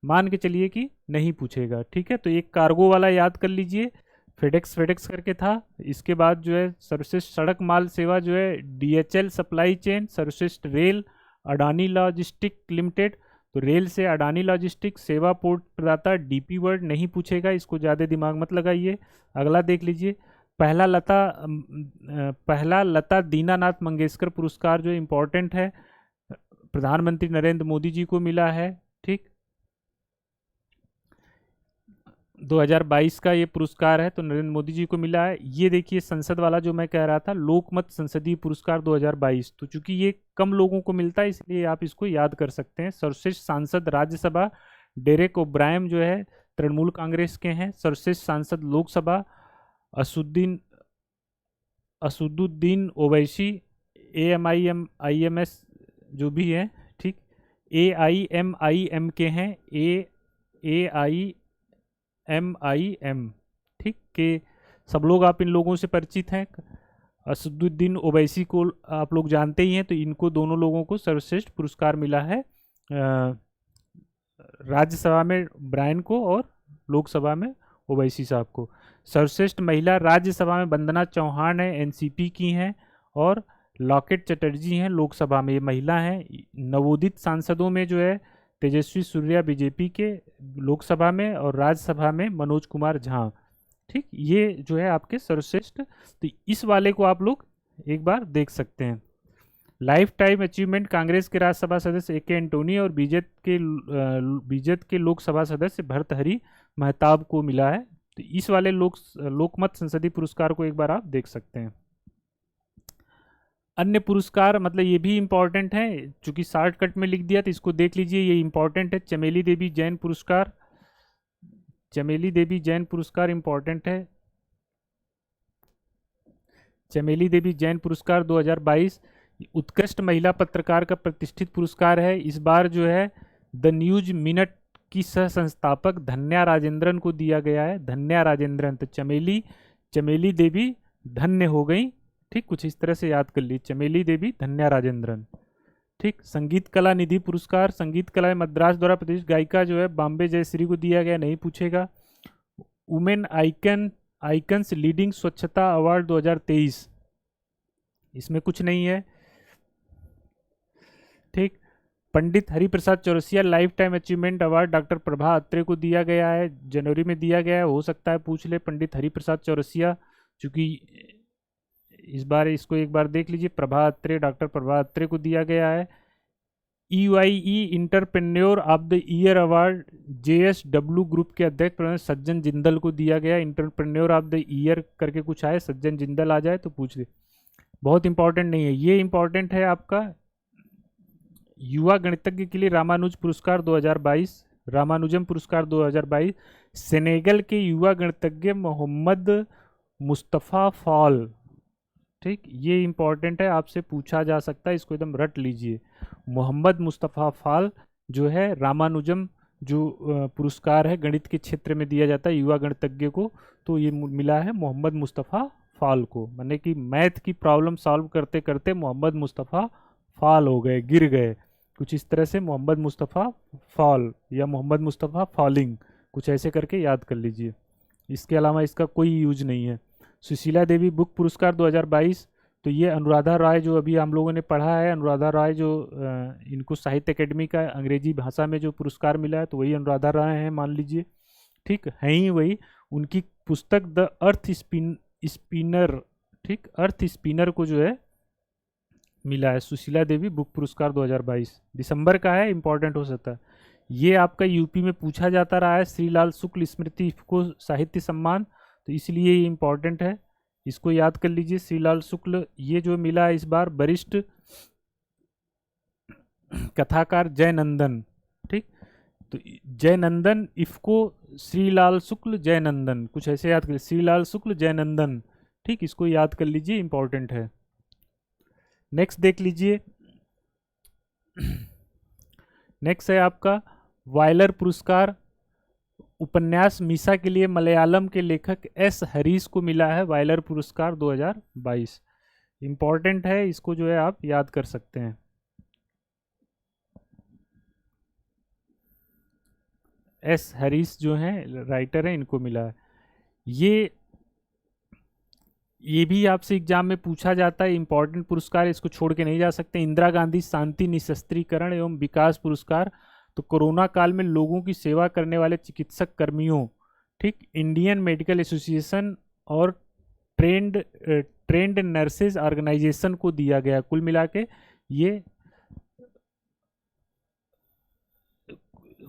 मान के चलिए कि नहीं पूछेगा, ठीक है। तो एक कार्गो वाला याद कर लीजिए, फेडेक्स फेडेक्स करके था। इसके बाद जो है सर्वश्रेष्ठ सड़क माल सेवा जो है डीएचएल सप्लाई चेन, सर्वश्रेष्ठ रेल अडानी लॉजिस्टिक लिमिटेड। तो रेल से अडानी लॉजिस्टिक, सेवा पोर्ट प्रदाता डीपी वर्ल्ड, नहीं पूछेगा, इसको ज़्यादा दिमाग मत लगाइए। अगला देख लीजिए, पहला लता दीनानाथ मंगेशकर पुरस्कार जो इम्पोर्टेंट है, प्रधानमंत्री नरेंद्र मोदी जी को मिला है। ठीक, 2022 का ये पुरस्कार है, तो नरेंद्र मोदी जी को मिला है। ये देखिए संसद वाला जो मैं कह रहा था, लोकमत संसदीय पुरस्कार 2022, तो चूंकि ये कम लोगों को मिलता है इसलिए आप इसको याद कर सकते हैं। सर्वश्रेष्ठ सांसद राज्यसभा डेरेक ओब्रायन जो है तृणमूल कांग्रेस के हैं। सर्वश्रेष्ठ सांसद लोकसभा असुद्दीन असुद्दीन ओवैसी, AMIM जो भी है, ठीक, AIMIM के हैं, AIMIM, ठीक, के सब लोग आप इन लोगों से परिचित हैं। असदुद्दीन ओवैसी को आप लोग जानते ही हैं, तो इनको दोनों लोगों को सर्वश्रेष्ठ पुरस्कार मिला है, राज्यसभा में ब्रायन को और लोकसभा में ओवैसी साहब को। सर्वश्रेष्ठ महिला राज्यसभा में वंदना चौहान है, एनसीपी की हैं, और लॉकेट चटर्जी हैं, लोकसभा में, ये महिला हैं। नवोदित सांसदों में जो है तेजस्वी सूर्या बीजेपी के लोकसभा में, और राज्यसभा में मनोज कुमार झा। ठीक, ये जो है आपके सर्वश्रेष्ठ, तो इस वाले को आप लोग एक बार देख सकते हैं। लाइफ टाइम अचीवमेंट कांग्रेस के राज्यसभा सदस्य AK एंटोनी और बीजेत के लोकसभा सदस्य भर्तहरि महताब को मिला है। तो इस वाले लोकमत संसदीय पुरस्कार को एक बार आप देख सकते हैं। अन्य पुरस्कार मतलब ये भी इम्पोर्टेंट है, चूंकि शॉर्टकट में लिख दिया तो इसको देख लीजिए, ये इम्पोर्टेंट है। चमेली देवी जैन पुरस्कार, चमेली देवी जैन पुरस्कार इम्पोर्टेंट है। चमेली देवी जैन पुरस्कार 2022 उत्कृष्ट महिला पत्रकार का प्रतिष्ठित पुरस्कार है। इस बार जो है द न्यूज मिनट की सह संस्थापक धन्या राजेंद्रन को दिया गया है। धन्या राजेंद्रन, तो चमेली देवी धन्य हो गई। ठीक, कुछ इस तरह से याद कर ली, चमेली देवी धन्या राजेंद्रन। ठीक, संगीत कला निधि पुरस्कार, संगीत कला मद्रास द्वारा प्रतिष्ठित गायिका जो है बॉम्बे जयश्री को दिया गया, नहीं पूछेगा। Women icons leading Swachhata award 2023, इसमें कुछ नहीं है। ठीक, Pandit Hariprasad Chaurasia lifetime achievement award doctor Prabha Atre को दिया गया है, जनवरी में दिया गया है, हो सकता है पूछ ले पंडित हरिप्रसाद चौरसिया, चूंकि इस बार इसको एक बार देख लीजिए। प्रभा अत्रे, डॉक्टर प्रभा अत्रे को दिया गया है। EYE entrepreneur of the year award JSW group के अध्यक्ष सज्जन जिंदल को दिया गया। इंटरप्रेन्योर ऑफ द ईयर करके कुछ आए, सज्जन जिंदल आ जाए तो पूछ ले, बहुत इंपॉर्टेंट नहीं है। ये इंपॉर्टेंट है आपका युवा गणितज्ञ के लिए रामानुज पुरस्कार 2022, रामानुजम पुरस्कार 2022, सेनेगल के युवा गणितज्ञ मोहम्मद मुस्तफ़ा फॉल। ठीक, ये इंपॉर्टेंट है, आपसे पूछा जा सकता है, इसको एकदम रट लीजिए। मोहम्मद मुस्तफ़ा फाल जो है रामानुजम जो पुरस्कार है गणित के क्षेत्र में दिया जाता है युवा गणितज्ञ को, तो ये मिला है मोहम्मद मुस्तफ़ा फाल को। माने कि मैथ की प्रॉब्लम सॉल्व करते करते मोहम्मद मुस्तफ़ा फाल हो गए, गिर गए, कुछ इस तरह से मोहम्मद मुस्तफ़ा फॉल या मोहम्मद मुस्तफ़ा फॉलिंग, कुछ ऐसे करके याद कर लीजिए। इसके अलावा इसका कोई यूज नहीं है। सुशीला देवी बुक पुरस्कार 2022, तो ये अनुराधा राय जो अभी हम लोगों ने पढ़ा है, अनुराधा राय जो इनको साहित्य अकेडमी का अंग्रेजी भाषा में जो पुरस्कार मिला है, तो वही अनुराधा राय हैं मान लीजिए। ठीक है ही वही, उनकी पुस्तक द अर्थ स्पिनर, ठीक, अर्थ स्पिनर को जो है मिला है। सुशीला देवी बुक पुरस्कार 2022 दिसंबर का है, इंपॉर्टेंट हो सकता है। ये आपका यूपी में पूछा जाता रहा है, श्रीलाल शुक्ल स्मृति को साहित्य सम्मान, तो इसलिए ये इंपॉर्टेंट है, इसको याद कर लीजिए। श्रीलाल शुक्ल ये जो मिला है इस बार वरिष्ठ कथाकार जयनंदन। ठीक, तो जयनंदन इफको श्रीलाल शुक्ल जयनंदन, कुछ ऐसे याद करिए, श्रीलाल शुक्ल जयनंदन। ठीक, इसको याद कर लीजिए, इंपॉर्टेंट है। नेक्स्ट देख लीजिए, नेक्स्ट है आपका वायलर पुरस्कार, उपन्यास मीसा के लिए मलयालम के लेखक S हरीश को मिला है वायलर पुरस्कार 2022। इंपॉर्टेंट है, इसको जो है आप याद कर सकते हैं। S हरीश जो हैं राइटर हैं, इनको मिला है। ये ये भी आपसे एग्जाम में पूछा जाता है, इंपॉर्टेंट पुरस्कार, इसको छोड़ के नहीं जा सकते। इंदिरा गांधी शांति निशस्त्रीकरण एवं विकास पुरस्कार, तो कोरोना काल में लोगों की सेवा करने वाले चिकित्सक कर्मियों, ठीक, इंडियन मेडिकल एसोसिएशन और ट्रेंड नर्सेज ऑर्गेनाइजेशन को दिया गया। कुल मिला के ये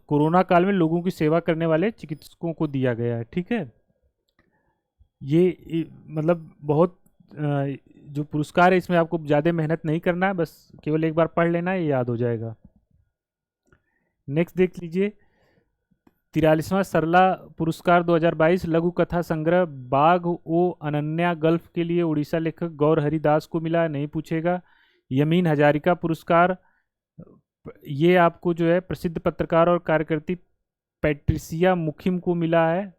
कोरोना काल में लोगों की सेवा करने वाले चिकित्सकों को दिया गया है, ठीक है। मतलब बहुत जो पुरस्कार है इसमें आपको ज़्यादा मेहनत नहीं करना है, बस केवल एक बार पढ़ लेना है, ये याद हो जाएगा। नेक्स्ट देख लीजिए, 43वां सरला पुरस्कार 2022 लघु कथा संग्रह बाघ ओ अनन्या गल्फ के लिए उड़ीसा लेखक गौर हरिदास को मिला है, नहीं पूछेगा। यमीन हजारिका पुरस्कार, ये आपको जो है प्रसिद्ध पत्रकार और कार्यकर्ती पैट्रिसिया मुखिम को मिला है,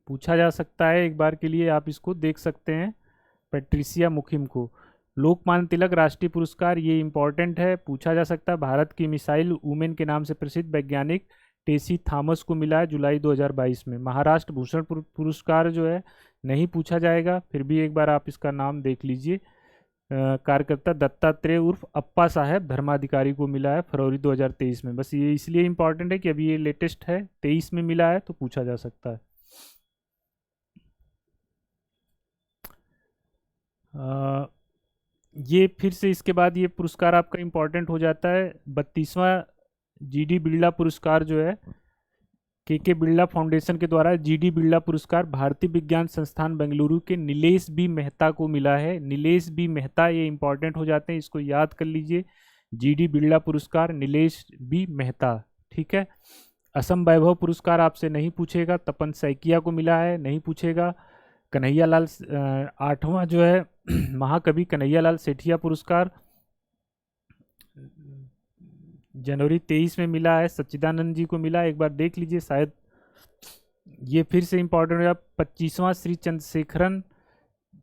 पूछा जा सकता है, एक बार के लिए आप इसको देख सकते हैं, पैट्रिसिया मुखिम को। लोकमान्य तिलक राष्ट्रीय पुरस्कार, ये इंपॉर्टेंट है, पूछा जा सकता है। भारत की मिसाइल वुमेन के नाम से प्रसिद्ध वैज्ञानिक टेसी थॉमस को मिला है जुलाई 2022 में। महाराष्ट्र भूषण पुरस्कार जो है नहीं पूछा जाएगा, फिर भी एक बार आप इसका नाम देख लीजिए। कार्यकर्ता दत्तात्रेय उर्फ अप्पा साहब धर्माधिकारी को मिला है फरवरी 2023 में। बस ये इसलिए इंपॉर्टेंट है कि अभी ये लेटेस्ट है, 23 में मिला है, तो पूछा जा सकता है। ये फिर से इसके बाद ये पुरस्कार आपका इम्पोर्टेंट हो जाता है। 32वां जीडी बिरला पुरस्कार जो है के बिरला फाउंडेशन के द्वारा जीडी बिरला पुरस्कार भारतीय विज्ञान संस्थान बेंगलुरु के नीलेश बी मेहता को मिला है। नीलेश बी मेहता, ये इंपॉर्टेंट हो जाते हैं, इसको याद कर लीजिए। जीडी बिरला पुरस्कार नीलेश बी मेहता, ठीक है। असम वैभव पुरस्कार आपसे नहीं पूछेगा, तपन सैकिया को मिला है, नहीं पूछेगा। कन्हैयालाल 8वां जो है महाकवि कन्हैयालाल सेठिया पुरस्कार जनवरी 23 में मिला है, सच्चिदानंद जी को मिला, एक बार देख लीजिए, शायद ये फिर से इंपॉर्टेंट हो गया। 25वां Shri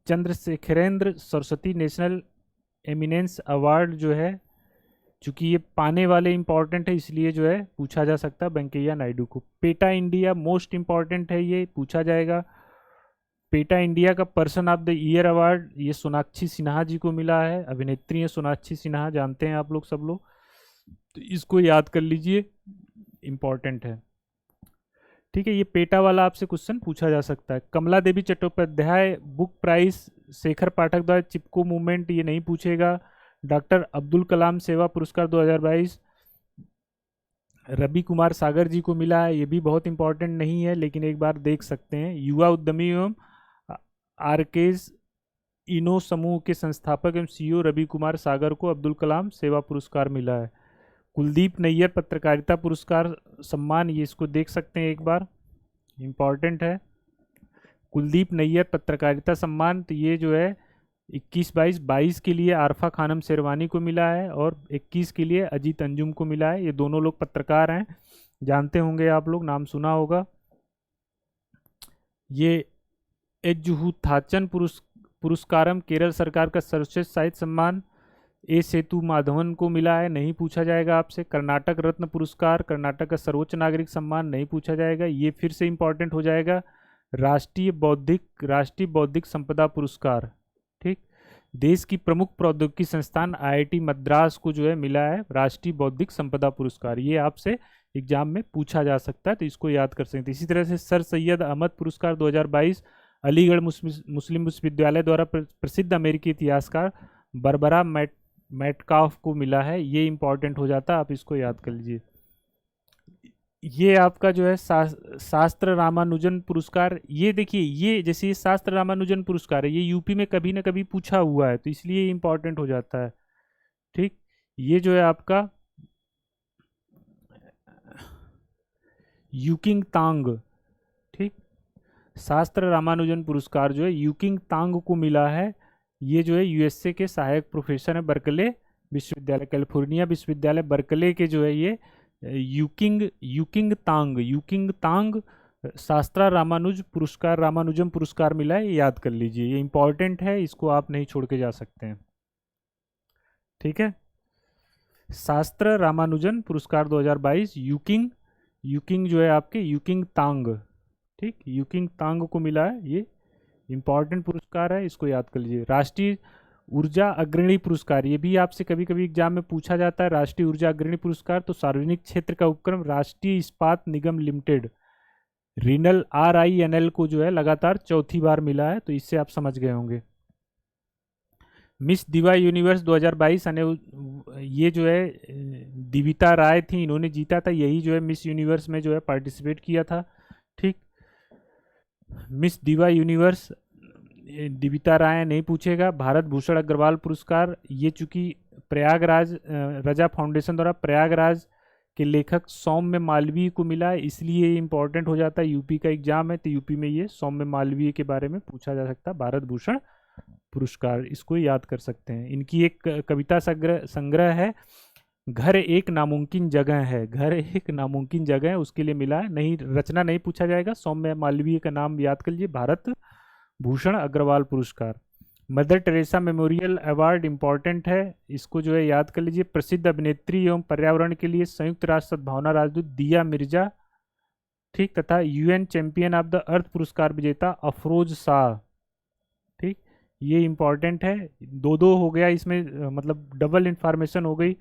Chandrasekharendra Saraswati national eminence award जो है, चूंकि ये पाने वाले इंपॉर्टेंट है इसलिए जो है पूछा जा सकता है वेंकैया नायडू को। पेटा इंडिया मोस्ट इंपॉर्टेंट है, ये पूछा जाएगा। पेटा इंडिया का person of the year award ये सोनाक्षी सिन्हा जी को मिला है, अभिनेत्री है सोनाक्षी सिन्हा, जानते हैं आप लोग सब लोग, तो इसको याद कर लीजिए, इंपॉर्टेंट है, ठीक है। ये पेटा वाला आपसे क्वेश्चन पूछा जा सकता है। कमला देवी चट्टोपाध्याय बुक प्राइज शेखर पाठक द्वारा चिपको मूवमेंट, ये नहीं पूछेगा। डॉक्टर अब्दुल कलाम सेवा पुरस्कार 2022 रवि कुमार सागर जी को मिला है, ये भी बहुत इंपॉर्टेंट नहीं है, लेकिन एक बार देख सकते हैं। युवा उद्यमी एवं आरकेज इनो समूह के संस्थापक एवं सीईओ रवि कुमार सागर को अब्दुल कलाम सेवा पुरस्कार मिला है। कुलदीप नैयर पत्रकारिता पुरस्कार सम्मान, ये इसको देख सकते हैं, एक बार इम्पॉर्टेंट है। कुलदीप नैयर पत्रकारिता सम्मान, तो ये जो है 21-22 के लिए आरफा खानम शेरवानी को मिला है और 21 के लिए अजीत अंजुम को मिला है। ये दोनों लोग पत्रकार हैं, जानते होंगे आप लोग, नाम सुना होगा। ये एजुहुथाचन पुरस्कारम केरल सरकार का सर्वश्रेष्ठ साहित्य सम्मान ए सेतु माधवन को मिला है, नहीं पूछा जाएगा आपसे। कर्नाटक रत्न पुरस्कार कर्नाटक का सर्वोच्च नागरिक सम्मान, नहीं पूछा जाएगा। ये फिर से इंपॉर्टेंट हो जाएगा। राष्ट्रीय बौद्धिक संपदा पुरस्कार, ठीक, देश की प्रमुख प्रौद्योगिकी संस्थान आईआईटी मद्रास को जो है मिला है राष्ट्रीय बौद्धिक संपदा पुरस्कार, ये आपसे एग्जाम में पूछा जा सकता है, तो इसको याद कर सकते हैं। इसी तरह से सर सैयद अहमद पुरस्कार 2022 अलीगढ़ मुस्लिम विश्वविद्यालय द्वारा प्रसिद्ध अमेरिकी इतिहासकार बरबरा मैटकाफ को मिला है, ये इंपॉर्टेंट हो जाता है, आप इसको याद कर लीजिए। ये आपका जो है शास्त्र रामानुजन पुरस्कार, ये देखिए, ये जैसे ये शास्त्र रामानुजन पुरस्कार है, ये यूपी में कभी ना कभी पूछा हुआ है, तो इसलिए इंपॉर्टेंट हो जाता है, ठीक। ये जो है आपका यूकिंग तांग, ठीक, शास्त्र रामानुजन पुरस्कार जो है यूकिंग तांग को मिला है। ये जो है यूएसए के सहायक प्रोफेसर है बर्कले विश्वविद्यालय, कैलिफोर्निया विश्वविद्यालय बर्कले के जो है ये यूकिंग तांग शास्त्रा रामानुजम पुरस्कार मिला है, ये याद कर लीजिए, ये इंपॉर्टेंट है, इसको आप नहीं छोड़ के जा सकते हैं, ठीक है। शास्त्र रामानुजन पुरस्कार 2022 यूकिंग जो है आपके यूकिंग तांग, ठीक, यूकिंग तांग को मिला है, ये इंपॉर्टेंट पुरस्कार है, इसको याद कर लीजिए। राष्ट्रीय ऊर्जा अग्रणी पुरस्कार, ये भी आपसे कभी कभी एग्जाम में पूछा जाता है। राष्ट्रीय ऊर्जा अग्रणी पुरस्कार तो सार्वजनिक क्षेत्र का उपक्रम राष्ट्रीय इस्पात निगम लिमिटेड रिनल RINL को जो है लगातार चौथी बार मिला है, तो इससे आप समझ गए होंगे। मिस दिवा यूनिवर्स 2022 ये जो है दिविता राय थी, इन्होंने जीता था, यही जो है मिस यूनिवर्स में जो है पार्टिसिपेट किया था। ठीक, मिस दिवा यूनिवर्स दिविता राय नहीं पूछेगा। भारत भूषण अग्रवाल पुरस्कार, ये चूंकि प्रयागराज रजा फाउंडेशन द्वारा प्रयागराज के लेखक सौम्य मालवीय को मिला है, इसलिए ये इंपॉर्टेंट हो जाता है। यूपी का एग्जाम है तो यूपी में ये सौम्य मालवीय के बारे में पूछा जा सकता है। भारत भूषण पुरस्कार, इसको याद कर सकते हैं। इनकी एक कविता संग्रह है, घर एक नामुमकिन जगह है, घर एक नामुमकिन जगह है, उसके लिए मिला है। नहीं, रचना नहीं पूछा जाएगा। सौम्य मालवीय का नाम याद कर लीजिए, भारत भूषण अग्रवाल पुरस्कार। Mother Teresa memorial award important है, इसको जो है याद कर लीजिए। प्रसिद्ध अभिनेत्री एवं पर्यावरण के लिए संयुक्त राष्ट्र सद्भावना राजदूत दिया मिर्जा, ठीक, तथा UN champion of the earth पुरस्कार विजेता अफरोज शाह। ठीक, ये इंपॉर्टेंट है। दो दो हो गया इसमें, मतलब डबल इंफॉर्मेशन हो गई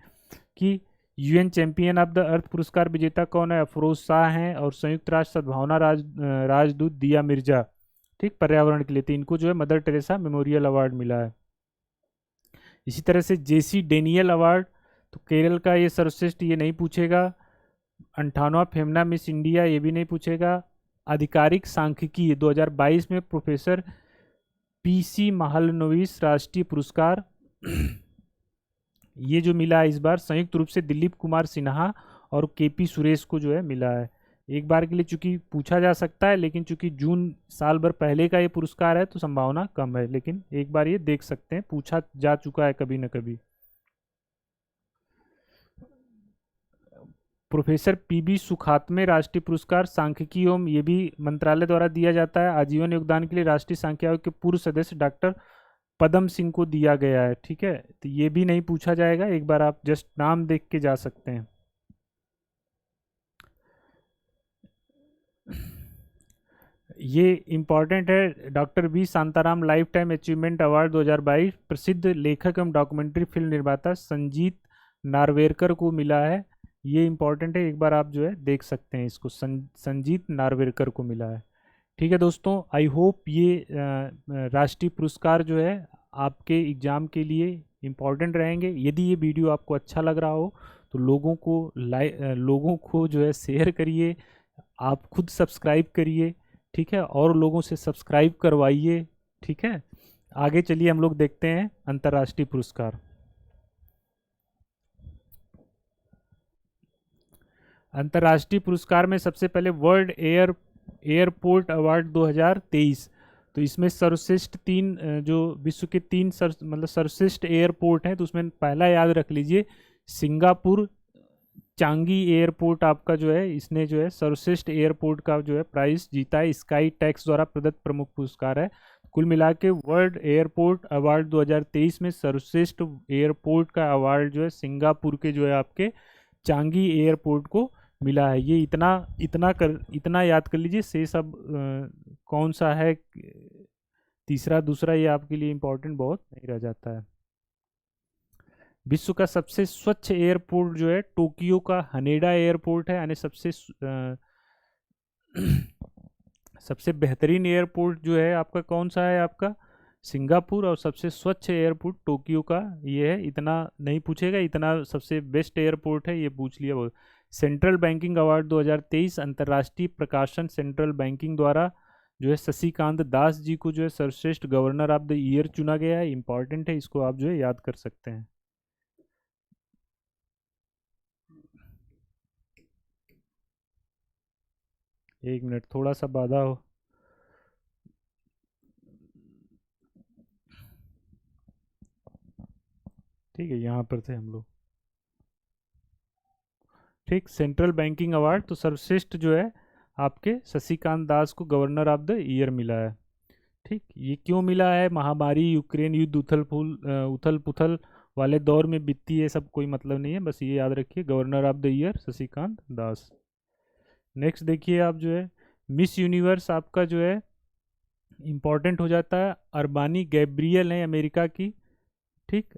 कि UN champion of the earth पुरस्कार विजेता कौन है, अफरोज शाह हैं, और संयुक्त राष्ट्र सद्भावना राजदूत दिया मिर्जा, ठीक, पर्यावरण के लिए। तो इनको जो है मदर टेरेसा मेमोरियल अवार्ड मिला है। इसी तरह से JC डेनियल अवार्ड, तो केरल का ये सर्वश्रेष्ठ, ये नहीं पूछेगा। 58वां फेमना मिस इंडिया, ये भी नहीं पूछेगा। आधिकारिक सांख्यिकी 2022 में प्रोफेसर PC महालनोबिस राष्ट्रीय पुरस्कार ये जो मिला है इस बार संयुक्त रूप से दिलीप कुमार सिन्हा और KP सुरेश को जो है मिला है। एक बार के लिए चूंकि पूछा जा सकता है, लेकिन चूंकि जून साल भर पहले का ये पुरस्कार है तो संभावना कम है, लेकिन एक बार ये देख सकते हैं, पूछा जा चुका है कभी न कभी। प्रोफेसर PB सुखात्मे राष्ट्रीय पुरस्कार सांख्यिकी एवं, ये भी मंत्रालय द्वारा दिया जाता है। आजीवन योगदान के लिए राष्ट्रीय सांख्यिकी आयोग के पूर्व सदस्य डॉक्टर पदम सिंह को दिया गया है। ठीक है, तो ये भी नहीं पूछा जाएगा, एक बार आप जस्ट नाम देख के जा सकते हैं। ये इंपॉर्टेंट है। Doctor B Shantaram life time achievement award 2022 प्रसिद्ध लेखक एवं डॉक्यूमेंट्री फिल्म निर्माता संजीत नार्वेकर को मिला है। ये इंपॉर्टेंट है, एक बार आप जो है देख सकते हैं इसको, संजीत नार्वेकर को मिला है। ठीक है दोस्तों, आई होप ये राष्ट्रीय पुरस्कार जो है आपके एग्ज़ाम के लिए इम्पॉर्टेंट रहेंगे। यदि ये वीडियो आपको अच्छा लग रहा हो तो लोगों को जो है शेयर करिए, आप खुद सब्सक्राइब करिए, ठीक है, और लोगों से सब्सक्राइब करवाइए। ठीक है, आगे चलिए हम लोग देखते हैं अंतर्राष्ट्रीय पुरस्कार। अंतर्राष्ट्रीय पुरस्कार में सबसे पहले वर्ल्ड एयरपोर्ट अवार्ड 2023, तो इसमें सर्वश्रेष्ठ जो विश्व के मतलब सर्वश्रेष्ठ एयरपोर्ट हैं, तो उसमें पहला याद रख लीजिए सिंगापुर चांगी एयरपोर्ट आपका जो है, इसने जो है सर्वश्रेष्ठ एयरपोर्ट का जो है प्राइज जीता है, स्काई टैक्स द्वारा प्रदत्त प्रमुख पुरस्कार है। कुल मिला के वर्ल्ड एयरपोर्ट अवार्ड 2023 में सर्वश्रेष्ठ एयरपोर्ट का अवार्ड जो है सिंगापुर के जो है आपके चांगी एयरपोर्ट को मिला है। ये इतना याद कर लीजिए। से सब कौन सा है, तीसरा दूसरा, ये आपके लिए इम्पोर्टेंट बहुत नहीं रह जाता है। विश्व का सबसे स्वच्छ एयरपोर्ट जो है टोक्यो का हनेडा एयरपोर्ट है, यानी सबसे बेहतरीन एयरपोर्ट जो है आपका कौन सा है, आपका सिंगापुर, और सबसे स्वच्छ एयरपोर्ट टोक्यो का ये है। इतना नहीं पूछेगा, इतना सबसे बेस्ट एयरपोर्ट है ये पूछ लिया। वो सेंट्रल बैंकिंग अवार्ड 2023 अंतर्राष्ट्रीय प्रकाशन सेंट्रल बैंकिंग द्वारा जो है शशिकांत दास जी को जो है सर्वश्रेष्ठ गवर्नर ऑफ द ईयर चुना गया है। इंपॉर्टेंट है, इसको आप जो है याद कर सकते हैं। एक मिनट, थोड़ा सा बाधा हो। ठीक है, यहाँ पर थे हम लोग। ठीक, सेंट्रल बैंकिंग अवार्ड, तो सर्वश्रेष्ठ जो है आपके शशिकांत दास को गवर्नर ऑफ द ईयर मिला है। ठीक, ये क्यों मिला है, महामारी, यूक्रेन युद्ध, उथल पुथल वाले दौर में वित्तीय सब कोई मतलब नहीं है, बस ये याद रखिए, governor of the year Shashikant Das. Next देखिए आप जो है मिस यूनिवर्स आपका जो है इम्पॉर्टेंट हो जाता है। अर्बानी गैब्रियल हैं अमेरिका की, ठीक।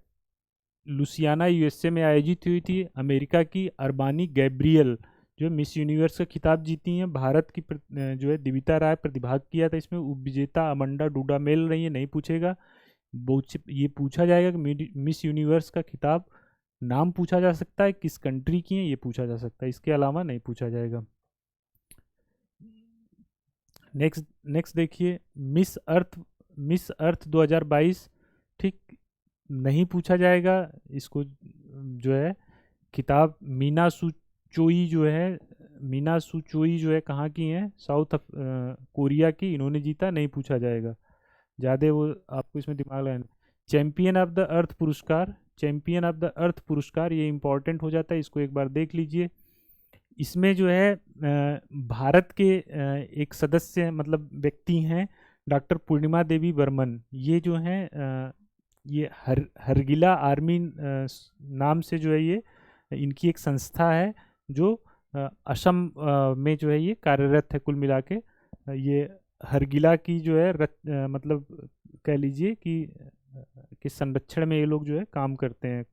लुसियाना यूएसए में आयोजित हुई थी अमेरिका की अर्बानी गैब्रियल, जो मिस यूनिवर्स का खिताब जीती हैं। भारत की जो है दिविता राय प्रतिभाग किया था इसमें। उपविजेता अमंडा डूडामेल रही है, नहीं पूछेगा। ये पूछा जाएगा कि मिस यूनिवर्स का खिताब नाम पूछा जा सकता है, किस कंट्री की है ये पूछा जा सकता है, इसके अलावा नहीं पूछा जाएगा। नेक्स्ट नेक्स्ट देखिए, मिस अर्थ 2022, ठीक, नहीं पूछा जाएगा। इसको जो है खिताब मीना सुचोई जो है, मीना सुचोई जो है कहाँ की हैं, कोरिया की, इन्होंने जीता, नहीं पूछा जाएगा। ज़्यादा वो आपको इसमें दिमाग लगाना। चैंपियन ऑफ द अर्थ पुरस्कार, चैंपियन ऑफ द अर्थ पुरस्कार ये इंपॉर्टेंट हो जाता है, इसको एक बार देख लीजिए। इसमें जो है भारत के एक सदस्य मतलब व्यक्ति हैं डॉक्टर पूर्णिमा देवी बर्मन। ये जो हैं ये हरगिला आर्मी नाम से जो है ये इनकी एक संस्था है जो असम में जो है ये कार्यरत है। कुल मिला के ये हरगिला की जो है मतलब कह लीजिए कि संरक्षण में ये लोग जो है काम करते हैं।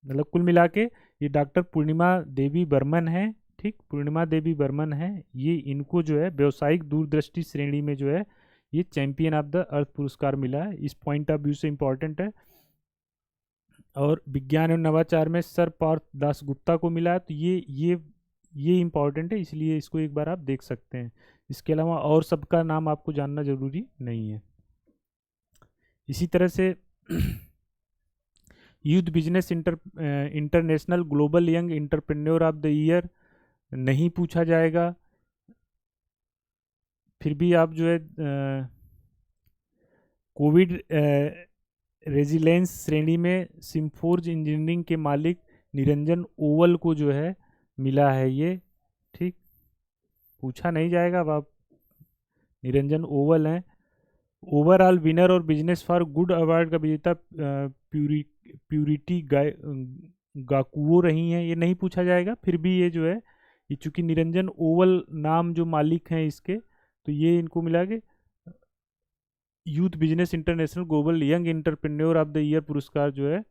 मतलब कुल मिला के ये डॉक्टर पूर्णिमा देवी बर्मन है, ठीक, पूर्णिमा देवी बर्मन है। ये इनको जो है व्यावसायिक दूरदृष्टि श्रेणी में जो है ये चैंपियन ऑफ द अर्थ पुरस्कार मिला है। इस पॉइंट ऑफ व्यू से इम्पॉर्टेंट है। और विज्ञान एवं नवाचार में सर पार्थ दासगुप्ता को मिला है, तो ये इम्पॉर्टेंट है, इसलिए इसको एक बार आप देख सकते हैं। इसके अलावा और सबका नाम आपको जानना जरूरी नहीं है। इसी तरह से youth business international global young entrepreneur of the year नहीं पूछा जाएगा। फिर भी आप जो है कोविड रेजिलेंस श्रेणी में सिम्फोर्ज इंजीनियरिंग के मालिक निरंजन ओवल को जो है मिला है ये, ठीक, पूछा नहीं जाएगा। अब आप निरंजन ओवल हैं। ओवरऑल विनर और बिजनेस फॉर गुड अवार्ड का विजेता प्यूरिटी गाकुओ रही हैं, ये नहीं पूछा जाएगा। फिर भी ये जो है ये चूंकि निरंजन ओवल नाम जो मालिक हैं इसके, तो ये इनको मिला के youth business international global young entrepreneur of the year पुरस्कार जो है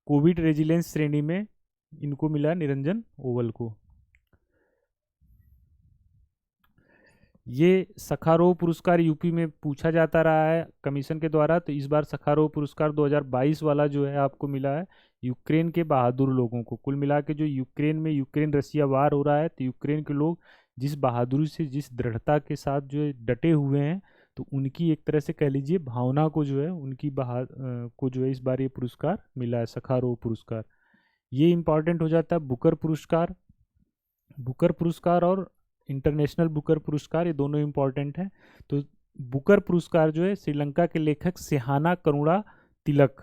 कोविड रेजिलेंस श्रेणी में इनको मिला, निरंजन ओवल को। ये सखारोव पुरस्कार यूपी में पूछा जाता रहा है कमीशन के द्वारा, तो इस बार सखारोव पुरस्कार 2022 वाला जो है आपको मिला है यूक्रेन के बहादुर लोगों को। कुल मिला के जो यूक्रेन रसिया वार हो रहा है, तो यूक्रेन के लोग जिस बहादुरी से, जिस दृढ़ता के साथ जो है डटे हुए हैं, तो उनकी एक तरह से कह लीजिए भावना को जो है उनकी को जो है इस बार ये पुरस्कार मिला है, सखारोव पुरस्कार। ये इंपॉर्टेंट हो जाता है। बुकर पुरस्कार और इंटरनेशनल बुकर पुरस्कार, ये दोनों इंपॉर्टेंट हैं। तो बुकर पुरस्कार जो है श्रीलंका के लेखक सेहाना करुणा तिलक,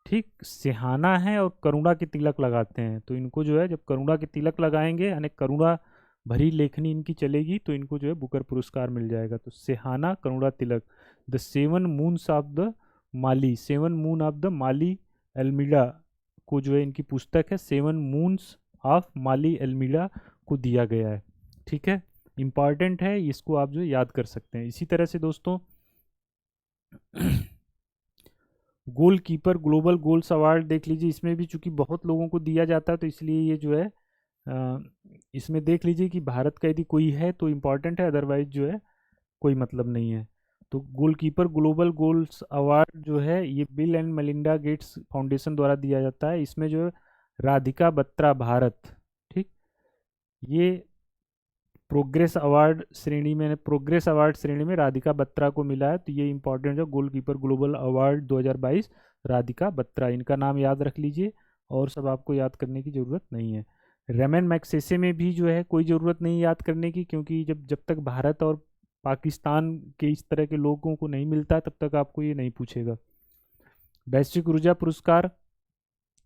ठीक, सेहाना है और करुणा के तिलक लगाते हैं, तो इनको जो है जब करुणा के तिलक लगाएंगे यानी करुणा भरी लेखनी इनकी चलेगी, तो इनको जो है बुकर पुरस्कार मिल जाएगा। तो Shehan Karunatilaka. The seven moons of the Maali, seven moon of the Maali Almeida को जो है इनकी पुस्तक है seven moons of Maali Almeida को दिया गया है, ठीक है, इंपॉर्टेंट है, इसको आप जो याद कर सकते हैं। इसी तरह से दोस्तों गोलकीपर ग्लोबल गोल्स अवार्ड देख लीजिए। इसमें भी चूंकि बहुत लोगों को दिया जाता है, तो इसलिए ये जो है इसमें देख लीजिए कि भारत का यदि कोई है तो इम्पॉर्टेंट है, अदरवाइज जो है कोई मतलब नहीं है। तो गोलकीपर ग्लोबल गोल्स अवार्ड जो है ये bill and Melinda Gates foundation द्वारा दिया जाता है। इसमें जो राधिका बत्रा भारत, ठीक, ये प्रोग्रेस अवार्ड श्रेणी में राधिका बत्रा को मिला है, तो ये इंपॉर्टेंट है। Goalkeeper global award 2022 Radhika Batra, इनका नाम याद रख लीजिए, और सब आपको याद करने की ज़रूरत नहीं है। रेमन मैक्सेसे में भी जो है कोई ज़रूरत नहीं याद करने की, क्योंकि जब तक भारत और पाकिस्तान के इस तरह के लोगों को नहीं मिलता तब तक आपको ये नहीं पूछेगा। वैश्विक ऊर्जा पुरस्कार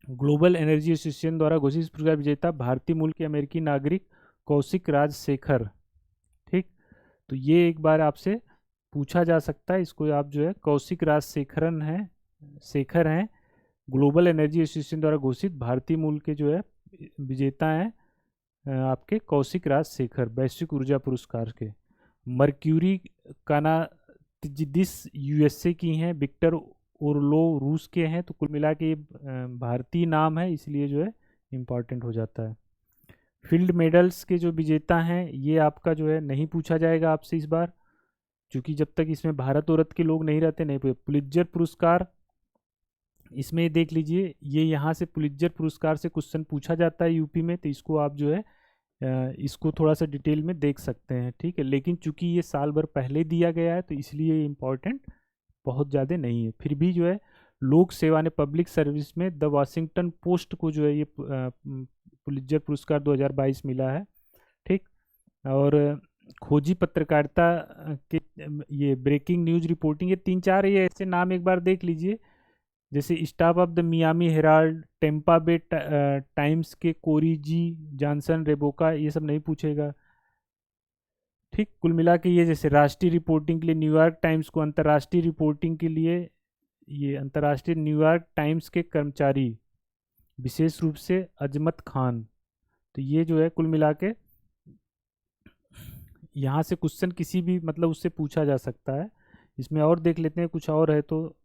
ग्लोबल एनर्जी एसोसिएशन द्वारा घोषित पुरस्कार विजेता भारतीय मूल के अमेरिकी नागरिक कौशिक राजशेखर, ठीक, तो ये एक बार आपसे पूछा जा सकता है, इसको आप जो है कौशिक राजशेखरन शेखर हैं, ग्लोबल एनर्जी एसोसिएशन द्वारा घोषित भारतीय मूल के जो है विजेता हैं आपके कौशिक राजशेखर वैश्विक ऊर्जा पुरस्कार के। मर्क्यूरी कानातिजिदिस यूएसए की हैं, विक्टर ओरलो रूस के हैं। तो कुल मिला के ये भारतीय नाम है, इसलिए जो है इम्पॉर्टेंट हो जाता है। फील्ड मेडल्स के जो विजेता हैं ये आपका जो है नहीं पूछा जाएगा आपसे इस बार, क्योंकि जब तक इसमें भारत औरत के लोग नहीं रहते नहीं। पुलित्जर पुरस्कार, इसमें देख लीजिए, ये यहाँ से पुलित्जर पुरस्कार से क्वेश्चन पूछा जाता है यूपी में, तो इसको आप जो है इसको थोड़ा सा डिटेल में देख सकते हैं, ठीक है। लेकिन चूंकि ये साल भर पहले दिया गया है तो इसलिए ये इम्पोर्टेंट बहुत ज़्यादा नहीं है। फिर भी जो है लोक सेवा ने पब्लिक सर्विस में द वाशिंगटन पोस्ट को जो है ये पुलित्जर पुरस्कार 2022 मिला है, ठीक। और खोजी पत्रकारिता के ये ब्रेकिंग न्यूज रिपोर्टिंग, ये 3-4 ये ऐसे नाम एक बार देख लीजिए, जैसे staff of the Miami Herald, Tampa Bay Times के कोरी जी जॉनसन रेबोका, ये सब नहीं पूछेगा, ठीक। कुल मिला के ये जैसे राष्ट्रीय रिपोर्टिंग के लिए न्यूयॉर्क टाइम्स को, अंतर्राष्ट्रीय रिपोर्टिंग के लिए ये अंतर्राष्ट्रीय न्यूयॉर्क टाइम्स के कर्मचारी, विशेष रूप से अजमत खान। तो ये जो है कुल मिला के यहाँ से क्वेश्चन किसी भी मतलब उससे पूछा जा सकता है। इसमें और देख लेते हैं कुछ और है। तो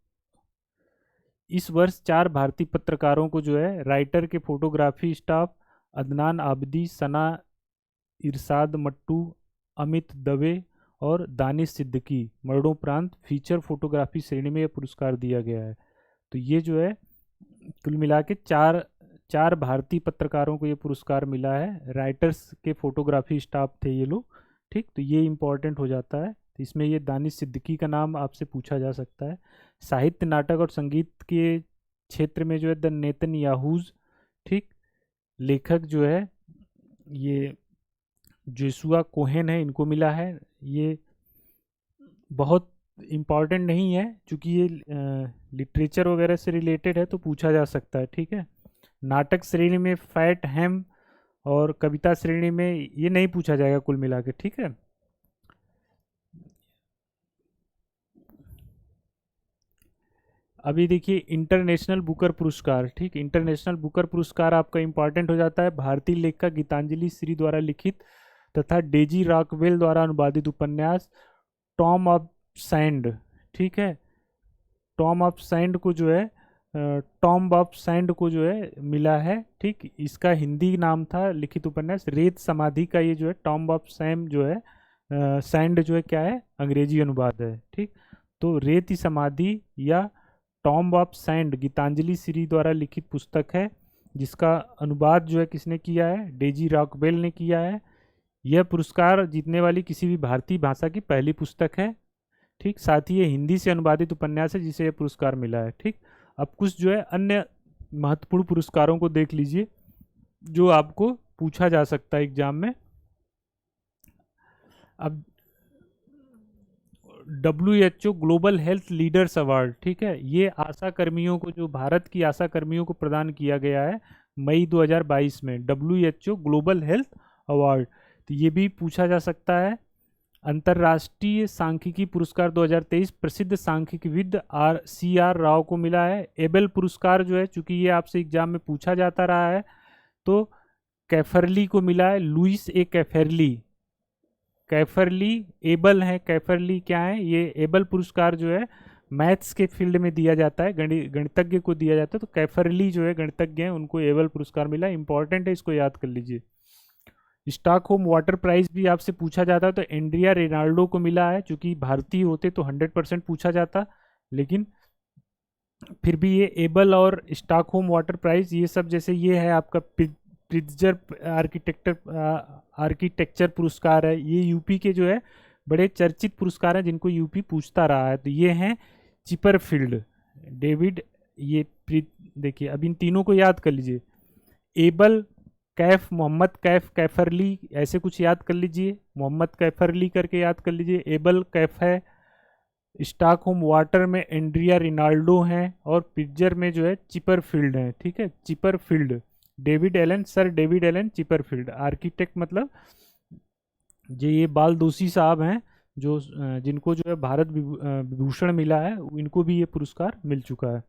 इस वर्ष 4 भारतीय पत्रकारों को जो है राइटर के फोटोग्राफी स्टाफ अदनान आबदी, सना इरशाद मट्टू, अमित दवे और दानिश सिद्दीकी मरणोपरांत फीचर फोटोग्राफी श्रेणी में यह पुरस्कार दिया गया है। तो ये जो है कुल मिला के चार भारतीय पत्रकारों को ये पुरस्कार मिला है। राइटर्स के फोटोग्राफी स्टाफ थे ये लोग, ठीक। तो ये इम्पोर्टेंट हो जाता है। तो इसमें ये दानिश सिद्दीकी का नाम आपसे पूछा जा सकता है। साहित्य, नाटक और संगीत के क्षेत्र में जो है द नेतन याहूज, ठीक। लेखक जो है ये जोशुआ कोहेन है, इनको मिला है। ये बहुत इम्पॉर्टेंट नहीं है क्योंकि ये लिटरेचर वगैरह से रिलेटेड है, तो पूछा जा सकता है, ठीक है। नाटक श्रेणी में फैट हैम और कविता श्रेणी में ये नहीं पूछा जाएगा कुल मिला के, ठीक है। अभी देखिए इंटरनेशनल बुकर पुरस्कार, ठीक। इंटरनेशनल बुकर पुरस्कार आपका इंपॉर्टेंट हो जाता है। भारतीय लेखक गीतांजलि श्री द्वारा लिखित तथा डेजी रॉकवेल द्वारा अनुवादित उपन्यास टॉम ऑफ सैंड, ठीक है। टॉम ऑफ सैंड को जो है टॉम ऑफ सैंड को जो है मिला है, ठीक। इसका हिंदी नाम था लिखित उपन्यास रेत समाधि का। ये जो है टॉम ऑफ सैम जो है सैंड जो है क्या है, अंग्रेजी अनुवाद है, ठीक। तो रेत समाधि या tomb of sand Geetanjali Shree द्वारा लिखित पुस्तक है, जिसका अनुवाद जो है किसने किया है, डेजी रॉकवेल ने किया है। यह पुरस्कार जीतने वाली किसी भी भारतीय भाषा की पहली पुस्तक है, ठीक। साथ ही ये हिंदी से अनुवादित उपन्यास है जिसे यह पुरस्कार मिला है, ठीक। अब कुछ जो है अन्य महत्वपूर्ण पुरस्कारों को देख लीजिए जो आपको पूछा जा सकता है एग्जाम में। अब WHO global health leaders award, ठीक है। ये आशा कर्मियों को, जो भारत की आशा कर्मियों को प्रदान किया गया है मई 2022 में, WHO ग्लोबल हेल्थ अवार्ड। तो ये भी पूछा जा सकता है। अंतर्राष्ट्रीय सांख्यिकी पुरस्कार 2023 प्रसिद्ध सांख्यिकीविद CR राव को मिला है। एबेल पुरस्कार जो है, चूंकि ये आपसे एग्जाम में पूछा जाता रहा है, तो कैफरली को मिला है, लुइस ए कैफरली। कैफरली एबल है, कैफरली क्या है, ये एबल पुरस्कार जो है मैथ्स के फील्ड में दिया जाता है, गणितज्ञ को दिया जाता है। तो कैफरली जो है गणितज्ञ हैं, उनको एबल पुरस्कार मिला, इंपॉर्टेंट है, इसको याद कर लीजिए। स्टॉकहोम वाटर प्राइज भी आपसे पूछा जाता है, तो एंड्रिया रेनाल्डो को मिला है। चूंकि भारतीय होते तो 100% पूछा जाता, लेकिन फिर भी ये एबल और स्टॉकहोम वाटर प्राइज ये सब, जैसे ये है आपका प्रिट्जर आर्किटेक्चर पुरस्कार है, ये यूपी के जो है बड़े चर्चित पुरस्कार हैं जिनको यूपी पूछता रहा है। तो ये हैं चिपरफील्ड, डेविड, ये देखिए अब इन तीनों को याद कर लीजिए, एबल, कैफ, मोहम्मद कैफ, कैफरली, ऐसे कुछ याद कर लीजिए, मोहम्मद कैफरली करके याद कर लीजिए, एबल कैफ है, स्टॉकहोम वाटर में एंड्रिया रिनाल्डो हैं, और पिट्जर में जो है चिपरफील्ड है, ठीक है। Chipperfield, David Alan, sir David Alan Chipperfield. Architect मतलब जो ये बाल दोषी साहब हैं, जो जिनको जो है भारत विभूषण मिला है, इनको भी ये पुरस्कार मिल चुका है।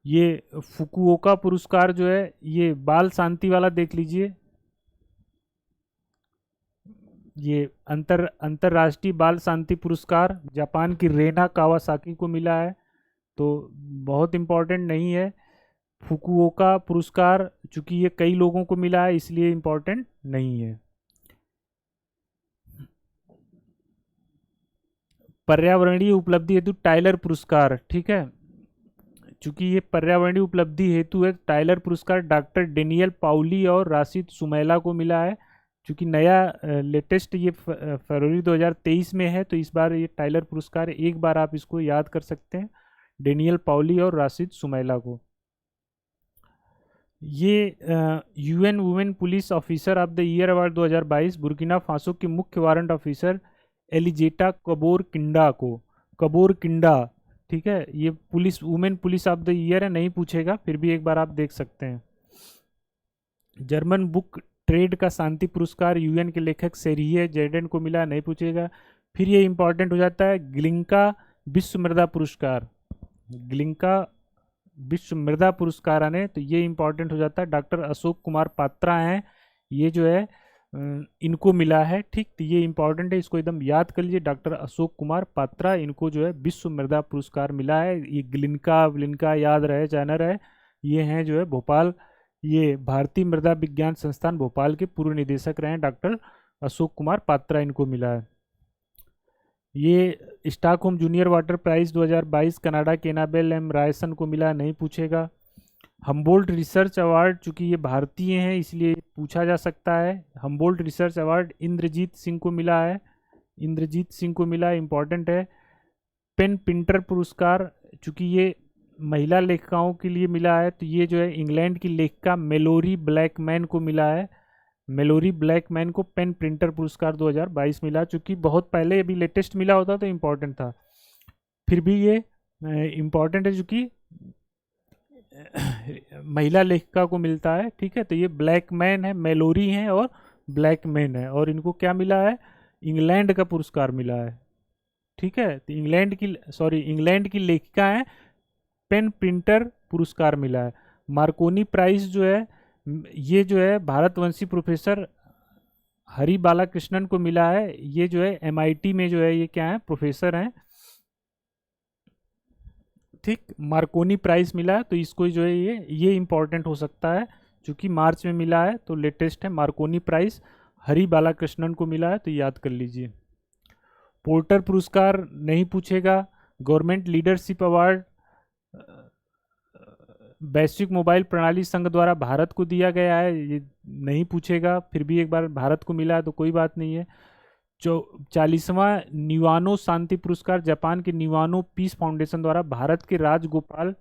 ये फुकुओका पुरस्कार जो है, ये बाल शांति वाला देख लीजिए, ये अंतर्राष्ट्रीय बाल शांति पुरस्कार जापान की रेना कावासाकी को मिला है, तो बहुत इम्पोर्टेंट नहीं है। फुकुओका पुरस्कार, चूंकि ये कई लोगों को मिला है इसलिए इम्पोर्टेंट नहीं है। पर्यावरणीय उपलब्धि हेतु टाइलर पुरस्कार, ठीक है, चूंकि ये पर्यावरणीय उपलब्धि हेतु है, टाइलर पुरस्कार डॉक्टर डेनियल पाउली और राशिद सुमैला को मिला है। चूंकि नया लेटेस्ट ये फरवरी 2023 में है, तो इस बार ये टाइलर पुरस्कार एक बार आप इसको याद कर सकते हैं, डेनियल पाउली और राशिद सुमैला को। ये UN women police officer of the year award 2022 Burkina Faso के मुख्य वारंट ऑफिसर एलिजेटा कबोर किंडा को, कबोर किंडा, ठीक है, ये police women police of the year है, नहीं पूछेगा, फिर भी एक बार आप देख सकते हैं। जर्मन बुक ट्रेड का शांति पुरस्कार यूएन के लेखक सेरिये जेडेन को मिला, नहीं पूछेगा। फिर ये इंपॉर्टेंट हो जाता है ग्लिंका विश्व मृदा पुरस्कार, ग्लिंका विश्व मृदा पुरस्कार आने, तो ये इंपॉर्टेंट हो जाता है, डॉक्टर अशोक कुमार पात्रा हैं ये जो है इनको मिला है, ठीक, तो ये इंपॉर्टेंट है, इसको एकदम याद कर लीजिए, डॉक्टर अशोक कुमार पात्रा, इनको जो है विश्व मृदा पुरस्कार मिला है। ये ग्लिनका याद रहे चाहे न रहे, ये हैं जो है भोपाल, ये भारतीय मृदा विज्ञान संस्थान भोपाल के पूर्व निदेशक रहे हैं, डॉक्टर अशोक कुमार पात्रा इनको मिला है। ये Stockholm junior water prize 2022 Canada के एनाबेल एम रायसन को मिला, नहीं पूछेगा। हम्बोल्ट रिसर्च अवार्ड, चूंकि ये भारतीय हैं इसलिए पूछा जा सकता है, Humboldt research award Indrajit Singh को मिला है, इंद्रजीत सिंह को मिला, इंपॉर्टेंट है। पेन पिंटर पुरस्कार, चूंकि ये महिला लेखिकाओं के लिए मिला है, तो ये जो है इंग्लैंड की लेखिका मेलोरी ब्लैकमैन को मिला है, मेलोरी ब्लैकमैन को पेन प्रिंटर पुरस्कार 2022 मिला, चूंकि बहुत पहले अभी लेटेस्ट मिला होता तो इम्पोर्टेंट था, फिर भी ये इम्पोर्टेंट है चूंकि महिला लेखिका को मिलता है, ठीक है, तो ये ब्लैकमैन है, मेलोरी हैं और ब्लैकमैन है, और इनको क्या मिला है, इंग्लैंड का पुरस्कार मिला है, ठीक है, तो इंग्लैंड की लेखिका है, पेन प्रिंटर पुरस्कार मिला है। मार्कोनी प्राइज जो है ये जो है भारतवंशी प्रोफेसर हरि बालाकृष्णन को मिला है, ये जो है एमआईटी में जो है ये क्या है, प्रोफेसर हैं, ठीक, मार्कोनी प्राइज मिला है, तो इसको जो है ये इंपॉर्टेंट हो सकता है, क्योंकि मार्च में मिला है तो लेटेस्ट है, मार्कोनी प्राइज हरि बालाकृष्णन को मिला है, तो याद कर लीजिए। पोर्टर पुरस्कार नहीं पूछेगा। गवर्नमेंट लीडरशिप अवार्ड वैश्विक मोबाइल प्रणाली संघ द्वारा भारत को दिया गया है, ये नहीं पूछेगा, फिर भी एक बार भारत को मिला है तो कोई बात नहीं है। 40वां निवानो शांति पुरस्कार जापान के निवानो पीस फाउंडेशन द्वारा भारत के राजगोपाल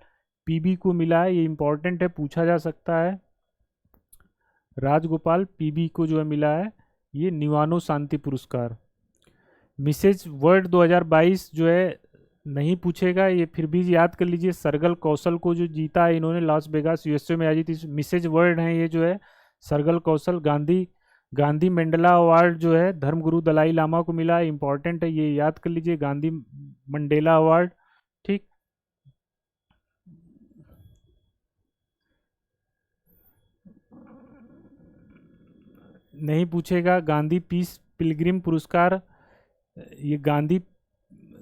पीबी को मिला है, ये इंपॉर्टेंट है, पूछा जा सकता है, राजगोपाल पीबी को जो है मिला है ये निवानो शांति पुरस्कार। मिसेज वर्ल्ड 2022 जो है नहीं पूछेगा, ये फिर भी याद कर लीजिए, सरगल कौशल को जो जीता है इन्होंने लॉस वेगास यूएसए में आयोजित इस मिसेज वर्ल्ड हैं ये जो है सरगल कौशल। गांधी मंडेला अवार्ड जो है धर्मगुरु दलाई लामा को मिला है, इंपॉर्टेंट है, ये याद कर लीजिए, गांधी मंडेला अवार्ड, ठीक। नहीं पूछेगा। गांधी पीस पिलग्रिम पुरस्कार, ये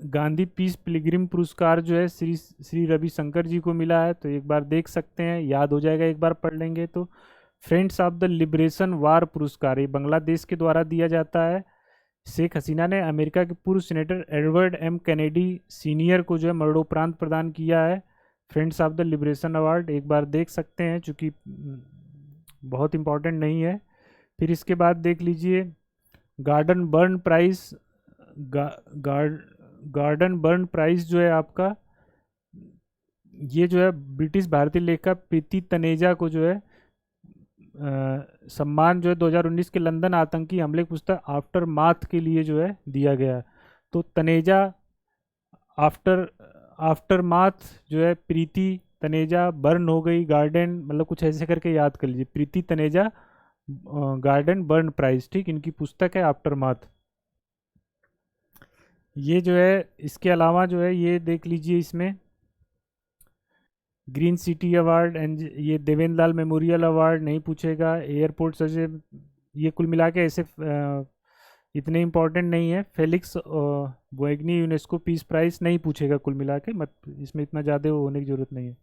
गांधी पीस पिलग्रिम पुरस्कार जो है श्री रविशंकर जी को मिला है, तो एक बार देख सकते हैं, याद हो जाएगा एक बार पढ़ लेंगे तो। फ्रेंड्स ऑफ द लिबरेशन वार पुरस्कार ये बांग्लादेश के द्वारा दिया जाता है। शेख हसीना ने अमेरिका के पूर्व senator Edward M Kennedy senior को जो है मरणोपरांत प्रदान किया है friends of the liberation award, एक बार देख सकते हैं, चूँकि बहुत इंपॉर्टेंट नहीं है। फिर इसके बाद देख लीजिए Gordon Burn prize, Gordon Burn prize जो है आपका, ये जो है ब्रिटिश भारतीय लेखिका प्रीति तनेजा को जो है सम्मान जो है 2019 के लंदन आतंकी हमले की पुस्तक आफ्टर माथ के लिए जो है दिया गया। तो तनेजा आफ्टर माथ जो है प्रीति तनेजा, बर्न हो गई, गार्डन, मतलब कुछ ऐसे करके याद कर लीजिए, प्रीति तनेजा गार्डन बर्न प्राइज, ठीक, इनकी पुस्तक है आफ्टर माथ। ये जो है इसके अलावा जो है ये देख लीजिए, इसमें ग्रीन सिटी अवार्ड एंड ये देवेंद्र लाल मेमोरियल अवार्ड नहीं पूछेगा। एयरपोर्ट से ये कुल मिला के ऐसे इतने इम्पोर्टेंट नहीं है। फेलिक्स बोएग्नी यूनेस्को पीस प्राइज नहीं पूछेगा कुल मिला के, मत इसमें इतना ज़्यादा होने की ज़रूरत नहीं है।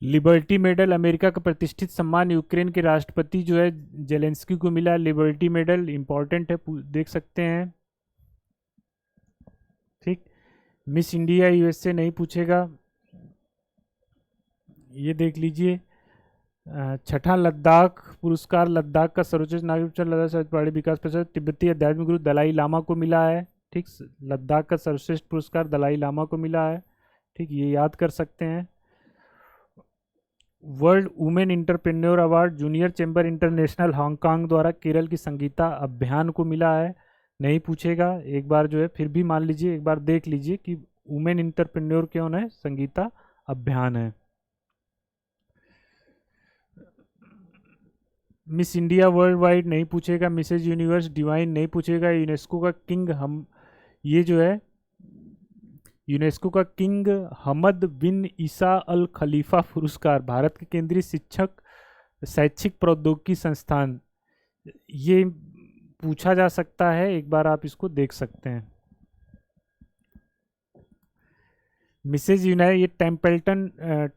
लिबर्टी मेडल अमेरिका का प्रतिष्ठित सम्मान, यूक्रेन के राष्ट्रपति जो है जेलेंस्की को मिला। लिबर्टी मेडल इंपॉर्टेंट है, देख सकते हैं। ठीक, मिस इंडिया यूएसए नहीं पूछेगा, ये देख लीजिए। छठा लद्दाख पुरस्कार, लद्दाख का सर्वोच्च नागरिक लद्दाख पहाड़ी विकास परिषद तिब्बती आध्यात्मिक गुरु दलाई लामा को मिला है। ठीक, लद्दाख का सर्वश्रेष्ठ पुरस्कार दलाई लामा को मिला है। ठीक, ये याद कर सकते हैं। World women entrepreneur award junior chamber international Hong Kong द्वारा केरल की संगीता अभियान को मिला है, नहीं पूछेगा। एक बार जो है फिर भी मान लीजिए, एक बार देख लीजिए कि वुमेन इंटरप्रेन्योर कौन है, संगीता अभियान है। मिस इंडिया वर्ल्ड वाइड नहीं पूछेगा। मिसेज यूनिवर्स डिवाइन नहीं पूछेगा। यूनेस्को का किंग हम, ये जो है यूनेस्को का किंग हमद बिन ईसा अल खलीफा पुरस्कार, भारत के केंद्रीय शिक्षक शैक्षिक प्रौद्योगिकी संस्थान, ये पूछा जा सकता है, एक बार आप इसको देख सकते हैं। मिसेज यूनाइट, ये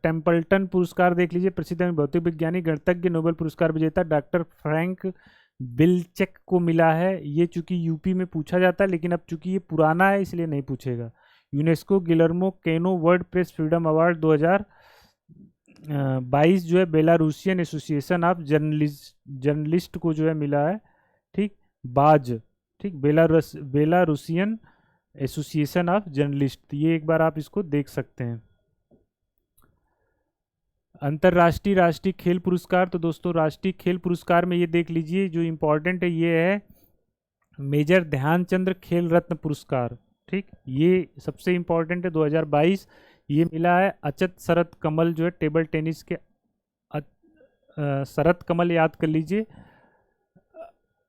टेम्पल्टन पुरस्कार देख लीजिए। प्रसिद्ध भौतिक विज्ञानी गणितज्ञ नोबेल पुरस्कार विजेता डॉक्टर फ्रैंक बिल्चेक को मिला है। ये चूंकि यूपी में पूछा जाता है, लेकिन अब चूंकि ये पुराना है इसलिए नहीं पूछेगा। UNESCO Guillermo canoe world press freedom award 2022 जो है बेलारूसियन एसोसिएशन ऑफ जर्नलिस्ट को जो है मिला है। ठीक, बाज, ठीक, बेलारूसियन एसोसिएशन ऑफ जर्नलिस्ट, ये एक बार आप इसको देख सकते हैं। अंतर्राष्ट्रीय राष्ट्रीय खेल पुरस्कार, तो दोस्तों राष्ट्रीय खेल पुरस्कार में ये देख लीजिए, जो इम्पोर्टेंट है ये है मेजर ध्यानचंद्र खेल रत्न पुरस्कार। ठीक, ये सबसे इम्पोर्टेंट है 2022, ये मिला है अचत शरद कमल जो है टेबल टेनिस के, शरद कमल याद कर लीजिए।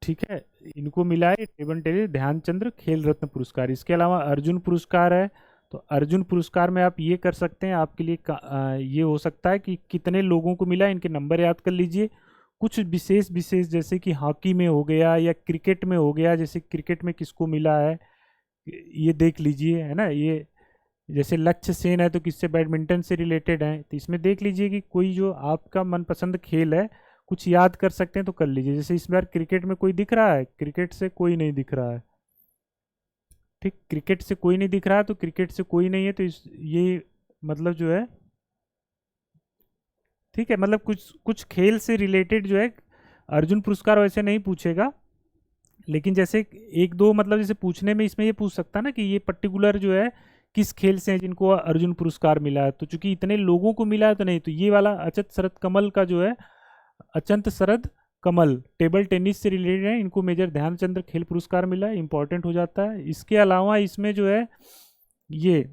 ठीक है, इनको मिला है टेबल टेनिस ध्यानचंद्र खेल रत्न पुरस्कार। इसके अलावा अर्जुन पुरस्कार है, तो अर्जुन पुरस्कार में आप ये कर सकते हैं, आपके लिए ये हो सकता है कि कितने लोगों को मिला, इनके नंबर याद कर लीजिए। कुछ विशेष विशेष जैसे कि हॉकी में हो गया या क्रिकेट में हो गया, जैसे क्रिकेट में किसको मिला है ये देख लीजिए, है ना। ये जैसे लक्ष्य सेन है तो किससे, बैडमिंटन से रिलेटेड है, तो इसमें देख लीजिए कि कोई जो आपका मनपसंद खेल है, कुछ याद कर सकते हैं तो कर लीजिए। जैसे इस बार क्रिकेट में कोई दिख रहा है, क्रिकेट से कोई नहीं दिख रहा है। ठीक, क्रिकेट से कोई नहीं दिख रहा है, तो क्रिकेट से कोई नहीं है, तो ये मतलब जो है, ठीक है, मतलब कुछ कुछ खेल से रिलेटेड जो है अर्जुन पुरस्कार वैसे नहीं पूछेगा, लेकिन जैसे एक दो मतलब जैसे पूछने में इसमें ये पूछ सकता है ना कि ये पर्टिकुलर जो है किस खेल से है जिनको अर्जुन पुरस्कार मिला है, तो चूंकि इतने लोगों को मिला है तो नहीं, तो ये वाला अचंत शरद कमल का जो है, अचंत शरद कमल टेबल टेनिस से रिलेटेड है, इनको मेजर ध्यानचंद्र खेल पुरस्कार मिला है, इंपॉर्टेंट हो जाता है। इसके अलावा इसमें जो है ये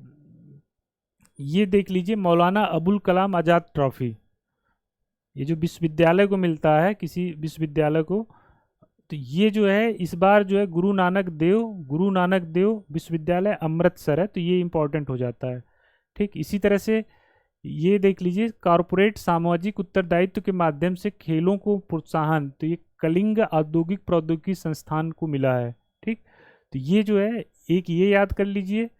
देख लीजिए मौलाना अबुल कलाम आज़ाद ट्रॉफी, ये जो विश्वविद्यालय को मिलता है, किसी विश्वविद्यालय को, तो ये जो है इस बार जो है गुरु नानक देव विश्वविद्यालय अमृतसर है, तो ये इंपॉर्टेंट हो जाता है। ठीक, इसी तरह से ये देख लीजिए कॉरपोरेट सामाजिक उत्तरदायित्व के माध्यम से खेलों को प्रोत्साहन, तो ये कलिंग औद्योगिक प्रौद्योगिकी संस्थान को मिला है। ठीक, तो ये जो है एक ये याद कर लीजिए,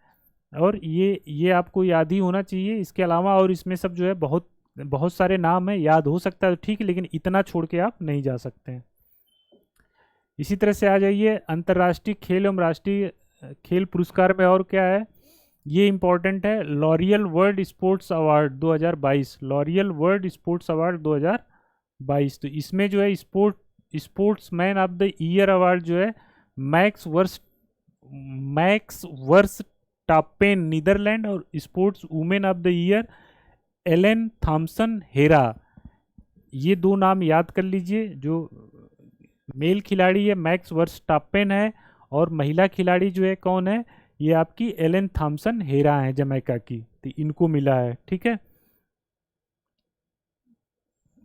और ये आपको याद ही होना चाहिए। इसके अलावा और इसमें सब जो है बहुत बहुत सारे नाम है, याद हो सकता है ठीक है, लेकिन इतना छोड़ के आप नहीं जा सकते हैं। इसी तरह से आ जाइए अंतर्राष्ट्रीय खेल एवं राष्ट्रीय खेल पुरस्कार में, और क्या है ये इंपॉर्टेंट है, Laureus world sports award 2022, Laureus world sports award 2022, तो इसमें जो है sportsman of the year award जो है मैक्स वर्स्टापेन नीदरलैंड, और sports women of the year Elaine Thompson Herah, ये दो नाम याद कर लीजिए। जो मेल खिलाड़ी है मैक्स वर्स्टापेन है, और महिला खिलाड़ी जो है कौन है, ये आपकी एलेन थॉम्सन हेरा है जमैका की, तो इनको मिला है। ठीक है,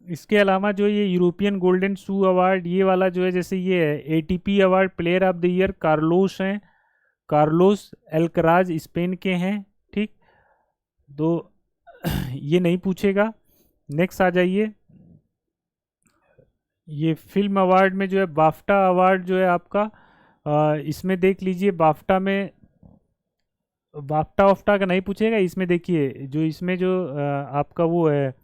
इसके अलावा जो ये यूरोपियन गोल्डन शू अवार्ड, ये वाला जो है जैसे ये है ATP award player of the year Carlos हैं, कार्लोस एल्कराज स्पेन के हैं। ठीक, तो ये नहीं पूछेगा। नेक्स्ट आ जाइए, ये फिल्म अवार्ड में जो है बाफ्टा अवार्ड जो है आपका, इसमें देख लीजिए बाफ्टा में, बाफ्टा वाफ्टा का नहीं पूछेगा इसमें। देखिए जो इसमें जो आपका वो है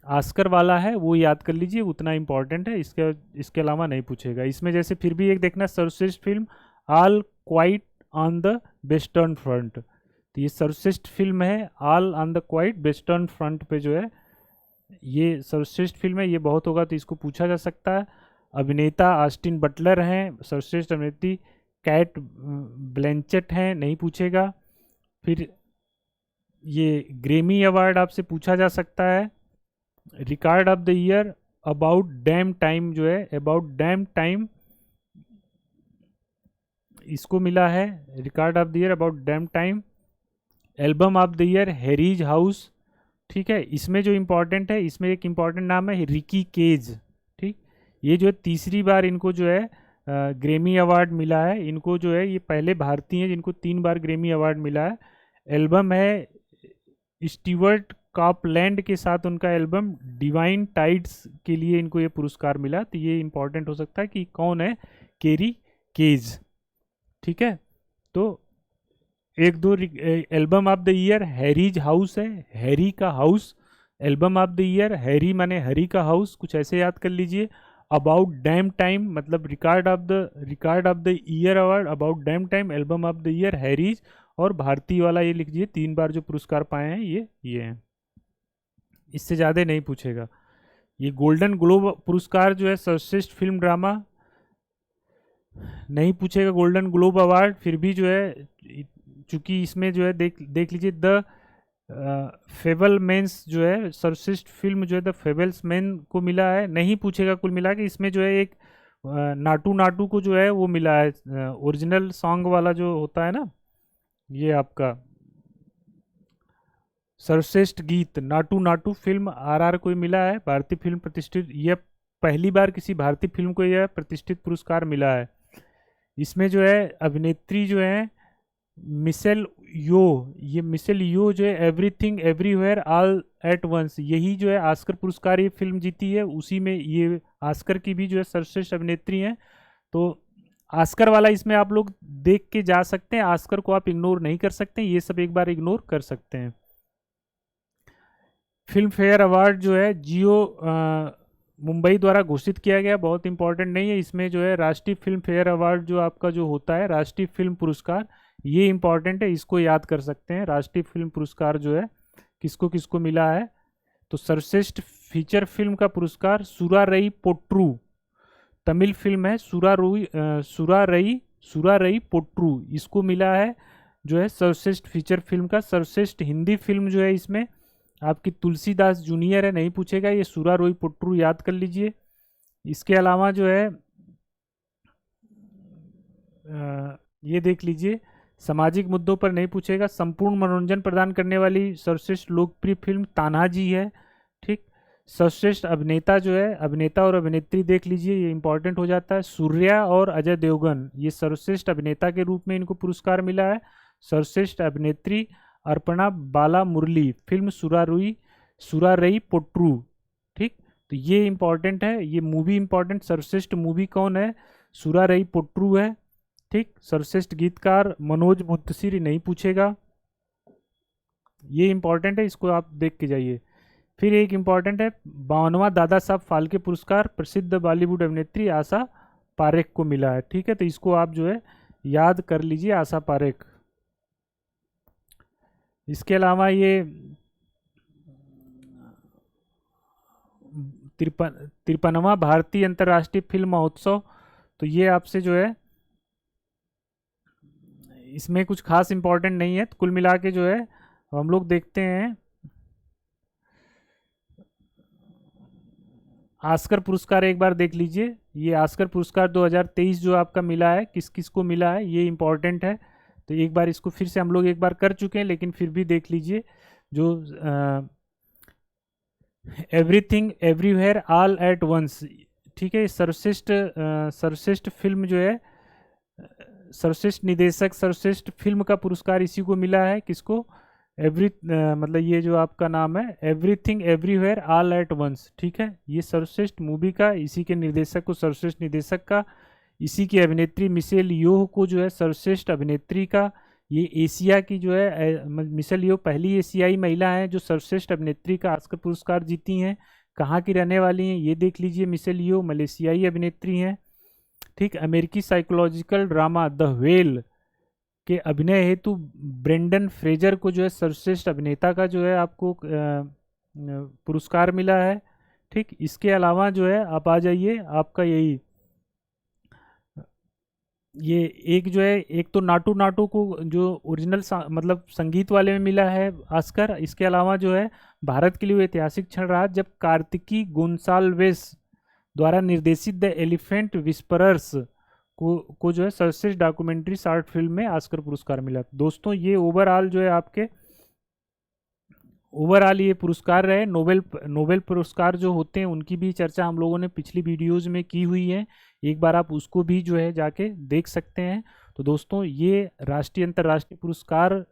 आस्कर वाला है वो याद कर लीजिए, उतना इम्पोर्टेंट है, इसके अलावा नहीं पूछेगा इसमें। जैसे फिर भी एक देखना, सर्वश्रेष्ठ film all quite on the western front, तो ये सर्वश्रेष्ठ फिल्म है all on the quite western front पे जो है ये सर्वश्रेष्ठ फिल्म है, ये बहुत होगा तो इसको पूछा जा सकता है। अभिनेता ऑस्टिन बटलर हैं, सर्वश्रेष्ठ अभिनेत्री कैट ब्लैंचेट हैं, नहीं पूछेगा। फिर ये ग्रेमी अवार्ड आपसे पूछा जा सकता है। Record of the year about damn time जो है, अबाउट डैम टाइम इसको मिला है, record of the year about damn time. Album of the year Harry's house, ठीक है। इसमें जो इम्पोर्टेंट है, इसमें एक इम्पॉर्टेंट नाम है रिकी केज, ठीक। ये जो है तीसरी बार इनको जो है ग्रेमी अवार्ड मिला है, इनको जो है ये पहले भारतीय हैं जिनको 3 बार ग्रेमी अवार्ड मिला है। एल्बम है स्टीवर्ट कॉपलैंड के साथ उनका एल्बम डिवाइन टाइड्स के लिए इनको ये पुरस्कार मिला, तो ये इंपॉर्टेंट हो सकता है कि कौन है, केरी केज, ठीक है। तो एक दो album of the year Harry's house है, हैरी का house, album of the year Harry माने हरी का हाउस, कुछ ऐसे याद कर लीजिए। अबाउट डैम टाइम मतलब record of the year award about damn time, album of the year Harry's, और भारतीय वाला ये लिख लीजिए, 3 बार जो पुरस्कार पाए हैं ये हैं, इससे ज़्यादा नहीं पूछेगा। ये गोल्डन ग्लोब पुरस्कार जो है सर्वश्रेष्ठ फिल्म ड्रामा, नहीं पूछेगा गोल्डन ग्लोब अवार्ड। फिर भी जो है चूंकि इसमें जो है देख लीजिए द फेबल मेंस जो है सर्वश्रेष्ठ फिल्म जो है द फेबल्स मैन को मिला है, नहीं पूछेगा कुल मिला के। इसमें जो है एक नाटू नाटू को जो है वो मिला है, ओरिजिनल सॉन्ग वाला जो होता है ना, ये आपका सर्वश्रेष्ठ गीत नाटू नाटू फिल्म आरआर को मिला है, भारतीय फिल्म प्रतिष्ठित, यह पहली बार किसी भारतीय फिल्म को यह प्रतिष्ठित पुरस्कार मिला है। इसमें जो है अभिनेत्री जो है मिशेल यो, ये मिशेल यो जो है everything everywhere all at once, यही जो है ऑस्कर पुरस्कार ये फिल्म जीती है, उसी में ये ऑस्कर की भी जो है सर्वश्रेष्ठ अभिनेत्री हैं। तो ऑस्कर वाला इसमें आप लोग देख के जा सकते हैं, ऑस्कर को आप इग्नोर नहीं कर सकते, ये सब एक बार इग्नोर कर सकते हैं। फिल्म फेयर अवार्ड जो है जियो मुंबई द्वारा घोषित किया गया, बहुत इंपॉर्टेंट नहीं है। इसमें जो है राष्ट्रीय फिल्म फेयर अवार्ड जो आपका जो होता है राष्ट्रीय फिल्म पुरस्कार, ये इंपॉर्टेंट है, इसको याद कर सकते हैं। राष्ट्रीय फिल्म पुरस्कार जो है किसको किसको मिला है, तो सर्वश्रेष्ठ फीचर फिल्म का पुरस्कार सुरारई पोट्रू, तमिल फिल्म है सुरारई पोट्रू, इसको मिला है जो है सर्वश्रेष्ठ फीचर फिल्म का। सर्वश्रेष्ठ हिंदी फिल्म जो है इसमें आपकी तुलसीदास जूनियर है, नहीं पूछेगा, ये सुरारोई पोट्रू याद कर लीजिए। इसके अलावा जो है ये देख लीजिए सामाजिक मुद्दों पर नहीं पूछेगा, संपूर्ण मनोरंजन प्रदान करने वाली सर्वश्रेष्ठ लोकप्रिय फिल्म तानाजी है, ठीक। सर्वश्रेष्ठ अभिनेता जो है, अभिनेता और अभिनेत्री देख लीजिए, ये इंपॉर्टेंट हो जाता है, सूर्या और अजय देवगन, ये सर्वश्रेष्ठ अभिनेता के रूप में इनको पुरस्कार मिला है। सर्वश्रेष्ठ अभिनेत्री अर्पणा बाला मुरली, फिल्म सुरारई पोट्रू, ठीक। तो ये इंपॉर्टेंट है, ये मूवी इंपॉर्टेंट, सर्वश्रेष्ठ मूवी कौन है, सुरारई पोट्रू है, ठीक। सर्वश्रेष्ठ गीतकार मनोज मुंतशिर, नहीं पूछेगा, ये इंपॉर्टेंट है, इसको आप देख के जाइए। फिर एक इंपॉर्टेंट है 52वां दादा साहब फाल्के पुरस्कार प्रसिद्ध बॉलीवुड अभिनेत्री आशा पारेख को मिला है, ठीक है। तो इसको आप जो है याद कर लीजिए, आशा पारेख। इसके अलावा ये 53वां भारतीय अंतर्राष्ट्रीय फिल्म महोत्सव, तो ये आपसे जो है इसमें कुछ खास इंपॉर्टेंट नहीं है, तो कुल मिला के जो है हम लोग देखते हैं ऑस्कर पुरस्कार एक बार देख लीजिए। ये ऑस्कर पुरस्कार 2023 जो आपका मिला है, किस किस को मिला है, ये इंपॉर्टेंट है। तो एक बार इसको फिर से हम लोग एक बार कर चुके हैं, लेकिन फिर भी देख लीजिए जो everything everywhere all at once, ठीक है। सर्वश्रेष्ठ फिल्म जो है, सर्वश्रेष्ठ निदेशक सर्वश्रेष्ठ फिल्म का पुरस्कार इसी को मिला है, किसको, मतलब ये जो आपका नाम है everything everywhere all at once, ठीक है। ये सर्वश्रेष्ठ मूवी का, इसी के निर्देशक को सर्वश्रेष्ठ निर्देशक का, इसी की अभिनेत्री मिशेल योह को जो है सर्वश्रेष्ठ अभिनेत्री का। ये एशिया की जो है मिशेल योह पहली एशियाई महिला है जो सर्वश्रेष्ठ अभिनेत्री का ऑस्कर पुरस्कार जीती हैं। कहाँ की रहने वाली हैं ये देख लीजिए, मिशेल योह मलेशियाई अभिनेत्री हैं, ठीक। अमेरिकी साइकोलॉजिकल ड्रामा द व्हेल के अभिनय हेतु ब्रेंडन फ्रेजर को जो है सर्वश्रेष्ठ अभिनेता का जो है आपको पुरस्कार मिला है, ठीक। इसके अलावा जो है आप आ जाइए, आपका यही ये एक जो है, एक तो नाटू नाटू को जो ओरिजिनल मतलब संगीत वाले में मिला है ऑस्कर। इसके अलावा जो है भारत के लिए वो ऐतिहासिक क्षण रहा जब कार्तिकी गोंसाल्वेस द्वारा निर्देशित द एलिफेंट विस्परर्स को जो है सर्वश्रेष्ठ डॉक्यूमेंट्री शॉर्ट फिल्म में ऑस्कर पुरस्कार मिला। दोस्तों ये ओवरऑल जो है आपके ओवरऑल ये पुरस्कार रहे। नोबेल पुरस्कार जो होते हैं उनकी भी चर्चा हम लोगों ने पिछली वीडियोस में की हुई है, एक बार आप उसको भी जो है जाके देख सकते हैं। तो दोस्तों ये राष्ट्रीय अंतर्राष्ट्रीय पुरस्कार,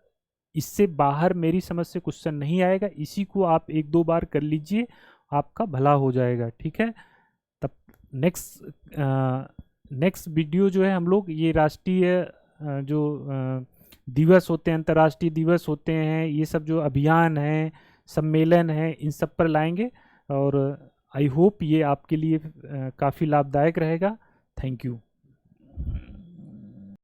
इससे बाहर मेरी समझ से क्वेश्चन नहीं आएगा, इसी को आप एक दो बार कर लीजिए, आपका भला हो जाएगा, ठीक है। तब नेक्स्ट वीडियो जो है हम लोग ये राष्ट्रीय जो दिवस होते हैं, अंतर्राष्ट्रीय दिवस होते हैं, ये सब जो अभियान हैं, सम्मेलन हैं, इन सब पर लाएंगे। और आई होप ये आपके लिए काफ़ी लाभदायक रहेगा। Thank you.